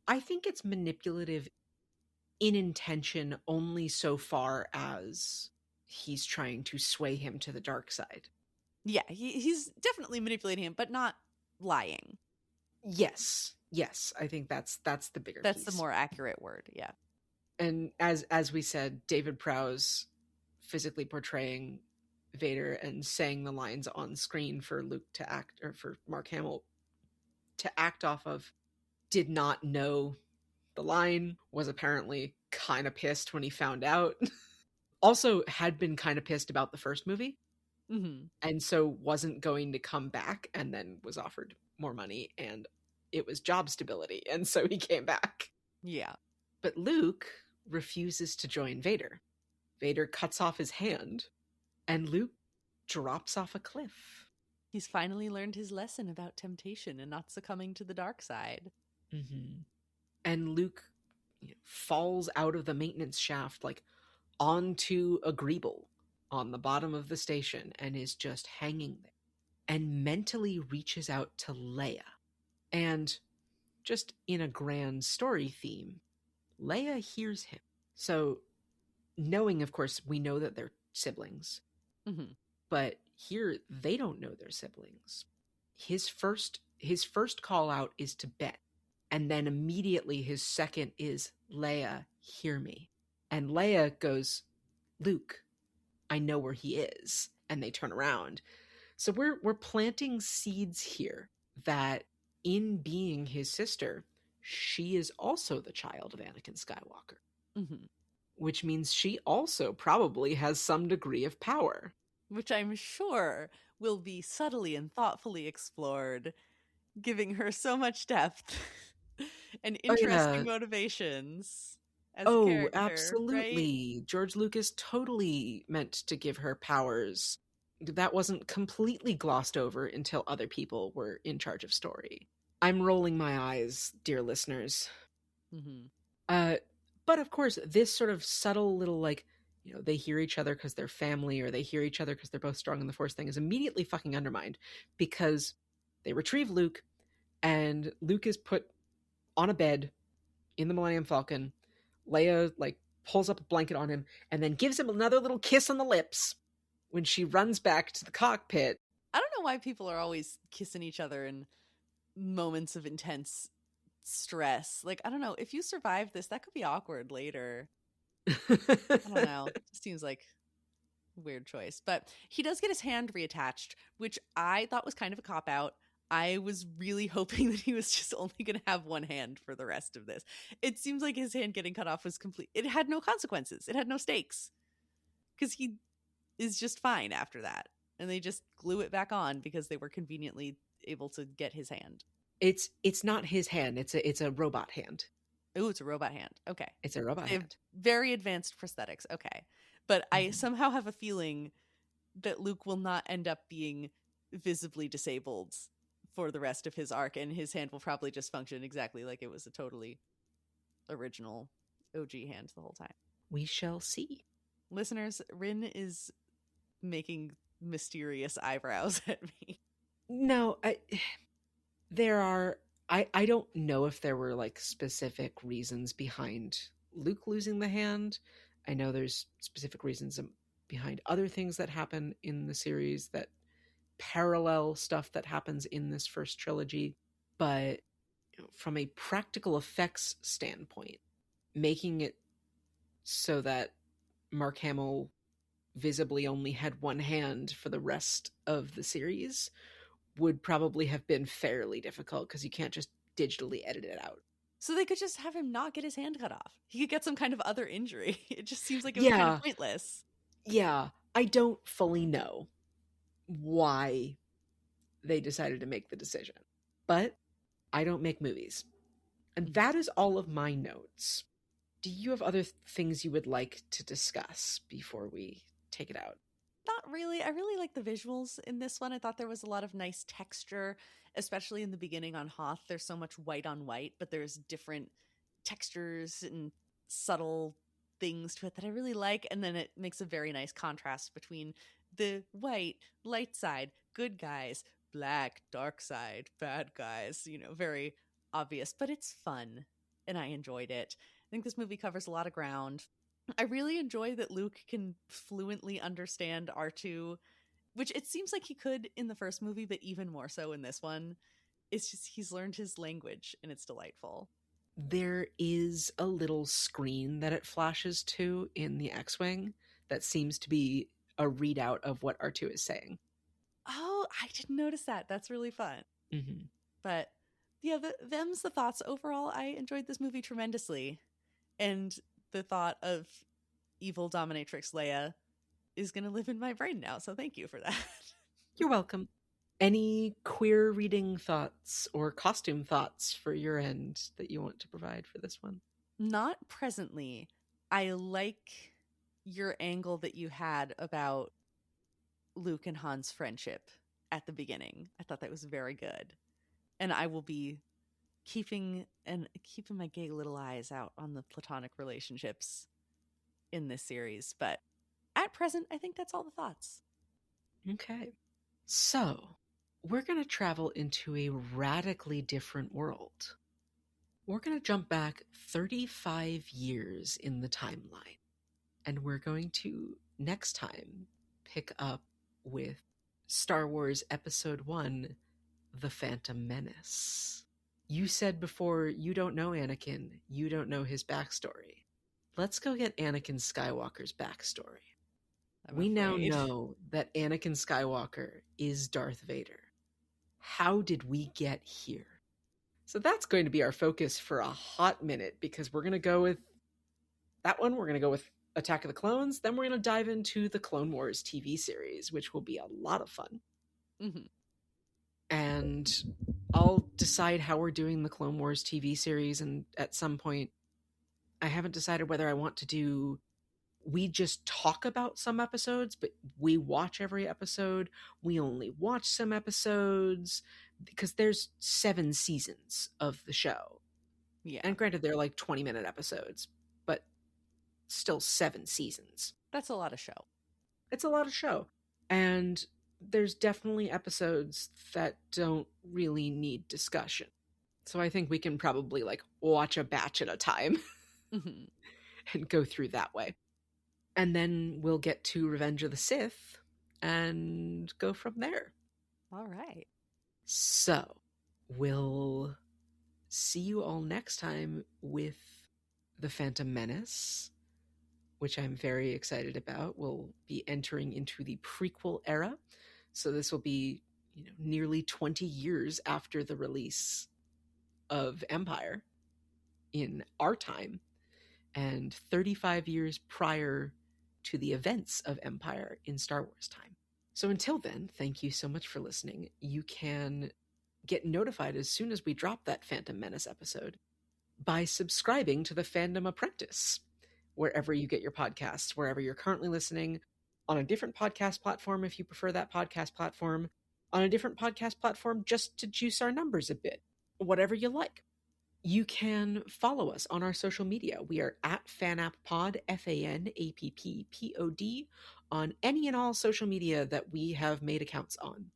B: I think it's manipulative in intention only so far as he's trying to sway him to the dark side.
A: Yeah, he's definitely manipulating him, but not lying.
B: Yes, I think that's the bigger
A: That's
B: piece.
A: the more accurate word, yeah.
B: And as we said, David Prowse physically portraying Vader and saying the lines on screen for Luke to act, or for Mark Hamill to act off of, did not know the line, was apparently kind of pissed when he found out. Also had been kind of pissed about the first movie.
A: Mm-hmm.
B: And so wasn't going to come back, and then was offered more money, and it was job stability, and so he came back.
A: Yeah.
B: But Luke refuses to join Vader. Vader cuts off his hand, and Luke drops off a cliff.
A: He's finally learned his lesson about temptation and not succumbing to the dark side.
B: Mm-hmm. And Luke falls out of the maintenance shaft, onto a greeble on the bottom of the station, and is just hanging there, and mentally reaches out to Leia. And just in a grand story theme, Leia hears him. So, knowing, of course, we know that they're siblings,
A: Mm-hmm.
B: but here they don't know they're siblings. His first call out is to Ben, and then immediately his second is, Leia, hear me. And Leia goes, Luke, I know where he is. And they turn around. So we're planting seeds here that, in being his sister, she is also the child of Anakin Skywalker.
A: Mm-hmm.
B: Which means she also probably has some degree of power.
A: Which I'm sure will be subtly and thoughtfully explored, giving her so much depth and interesting motivations. As a character,
B: absolutely.
A: Right?
B: George Lucas totally meant to give her powers. That wasn't completely glossed over until other people were in charge of story. I'm rolling my eyes, dear listeners.
A: Mm-hmm.
B: But of course, this sort of subtle little, like, you know, they hear each other because they're family, or they hear each other because they're both strong in the Force thing is immediately fucking undermined because they retrieve Luke, and Luke is put on a bed in the Millennium Falcon. Leia, like, pulls up a blanket on him and then gives him another little kiss on the lips when she runs back to the cockpit.
A: I don't know why people are always kissing each other in moments of intense stress. Like, I don't know. If you survive this, that could be awkward later. I don't know. It just seems like a weird choice. But he does get his hand reattached, which I thought was kind of a cop out. I was really hoping that he was just only going to have one hand for the rest of this. It seems like his hand getting cut off was complete. It had no consequences. It had no stakes because he is just fine after that. And they just glue it back on because they were conveniently able to get his hand.
B: It's not his hand. It's a robot hand.
A: Oh, it's a robot hand. Okay.
B: It's a robot
A: They have
B: hand.
A: very advanced prosthetics. Okay. But I somehow have a feeling that Luke will not end up being visibly disabled for the rest of his arc, and his hand will probably just function exactly like it was a totally original OG hand the whole time.
B: We shall see.
A: Listeners, Rin is making mysterious eyebrows at me.
B: No, I don't know if there were like specific reasons behind Luke losing the hand. I know there's specific reasons behind other things that happen in the series that parallel stuff that happens in this first trilogy. But from a practical effects standpoint, making it so that Mark Hamill visibly only had one hand for the rest of the series would probably have been fairly difficult because you can't just digitally edit it out.
A: So they could just have him not get his hand cut off. He could get some kind of other injury. It just seems like it was kind of pointless.
B: Yeah, I don't fully know why they decided to make the decision, but I don't make movies. And that is all of my notes. Do you have other things you would like to discuss before we take it out?
A: Not really. I really like the visuals in this one. I thought there was a lot of nice texture, especially in the beginning on Hoth. There's so much white on white, but there's different textures and subtle things to it that I really like. And then it makes a very nice contrast between the white, light side, good guys, black, dark side, bad guys, very obvious, but it's fun. And I enjoyed it. I think this movie covers a lot of ground. I really enjoy that Luke can fluently understand R2, which it seems like he could in the first movie, but even more so in this one. It's just he's learned his language, and it's delightful.
B: There is a little screen that it flashes to in the X-Wing that seems to be a readout of what R2 is saying.
A: Oh, I didn't notice that. That's really fun.
B: Mm-hmm.
A: But yeah, them's the thoughts. Overall, I enjoyed this movie tremendously. And the thought of evil dominatrix Leia is going to live in my brain now. So thank you for that.
B: You're welcome. Any queer reading thoughts or costume thoughts for your end that you want to provide for this one?
A: Not presently. I like your angle that you had about Luke and Han's friendship at the beginning. I thought that was very good. And I will be keeping my gay little eyes out on the platonic relationships in this series. But at present, I think that's all the thoughts.
B: Okay. So, we're going to travel into a radically different world. We're going to jump back 35 years in the timeline. And we're going to, next time, pick up with Star Wars Episode 1, The Phantom Menace. You said before you don't know Anakin, you don't know his backstory. Let's go get Anakin Skywalker's backstory. We now know that Anakin Skywalker is Darth Vader. How did we get here? So that's going to be our focus for a hot minute, because we're going to go with that one. We're going to go with Attack of the Clones. Then we're going to dive into the Clone Wars TV series, which will be a lot of fun.
A: Mm-hmm.
B: And I'll decide how we're doing the Clone Wars TV series. And at some point, I haven't decided whether I want to do, we just talk about some episodes, but we watch every episode. We only watch some episodes. because there's 7 seasons of the show.
A: Yeah.
B: And granted, they're like 20-minute episodes, but still 7 seasons.
A: That's a lot of show.
B: It's a lot of show. And there's definitely episodes that don't really need discussion. So I think we can probably like watch a batch at a time
A: Mm-hmm.
B: and go through that way. And then we'll get to Revenge of the Sith and go from there.
A: All right.
B: So we'll see you all next time with The Phantom Menace, which I'm very excited about. We'll be entering into the prequel era. So this will be, nearly 20 years after the release of Empire in our time, and 35 years prior to the events of Empire in Star Wars time. So until then, thank you so much for listening. You can get notified as soon as we drop that Phantom Menace episode by subscribing to the Fandom Apprentice, wherever you get your podcasts, wherever you're currently listening, on a different podcast platform if you prefer that podcast platform, on a different podcast platform just to juice our numbers a bit, whatever you like. You follow us on our social media. We are at FanappPod, FANAPPPOD, on any and all social media that we have made accounts on.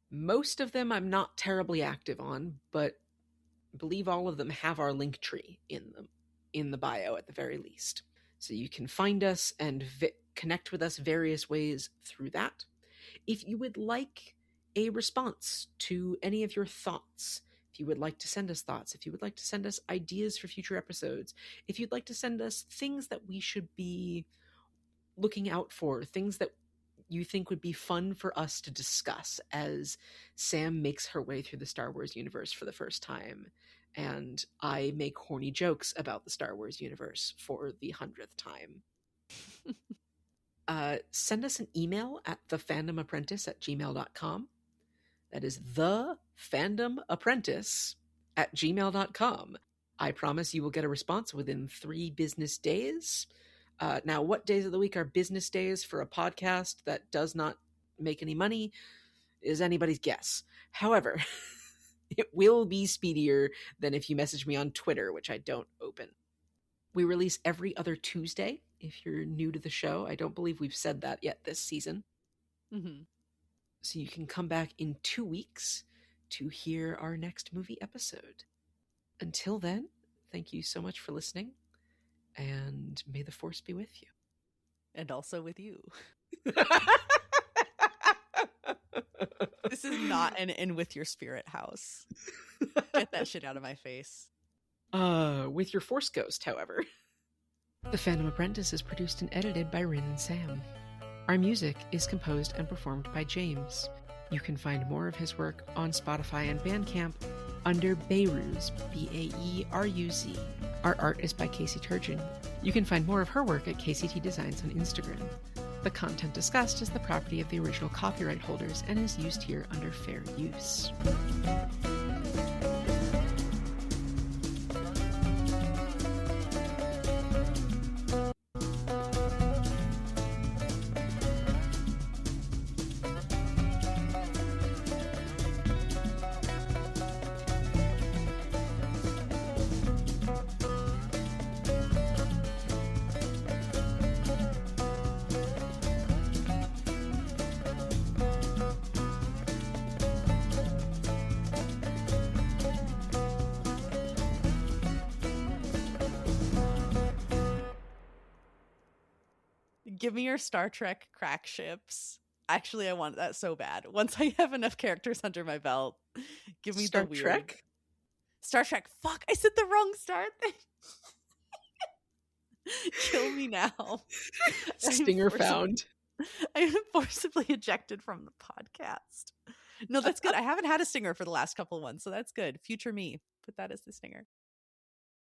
B: Most of them I'm not terribly active on, but I believe all of them have our link tree in them, in the bio at the very least. So you can find us and connect with us various ways through that. If you would like a response to any of your thoughts, if you would like to send us thoughts, if you would like to send us ideas for future episodes, if you'd like to send us things that we should be looking out for, things that you think would be fun for us to discuss as Sam makes her way through the Star Wars universe for the first time, and I make horny jokes about the Star Wars universe for the 100th time. Send us an email at thefandomapprentice@gmail.com. That is thefandomapprentice@gmail.com. I promise you will get a response within 3 business days. Now, what days of the week are business days for a podcast that does not make any money is anybody's guess. However, it will be speedier than if you message me on Twitter, which I don't open. We release every other Tuesday. If you're new to the show, I don't believe we've said that yet this season.
A: Mm-hmm.
B: So you can come back in 2 weeks to hear our next movie episode. Until then, thank you so much for listening, and may the Force be with you.
A: And also with you. This is not an In With Your Spirit house. Get that shit out of my face.
B: With your Force ghost, however. The Phantom Apprentice is produced and edited by Rin and Sam. Our music is composed and performed by James. You can find more of his work on Spotify and Bandcamp under Beiruz, Baeruz. Our art is by Casey Turgeon. You can find more of her work at KCT Designs on Instagram. The content discussed is the property of the original copyright holders and is used here under fair use.
A: Give me your Star Trek crack ships. Actually, I want that so bad. Once I have enough characters under my belt, give me
B: Star
A: the weird
B: Trek?
A: Star Trek. Fuck, I said the wrong Star thing. Kill me now.
B: Stinger found.
A: I am forcibly ejected from the podcast. No, that's good. I haven't had a stinger for the last couple of ones, so that's good. Future me. Put that as the stinger.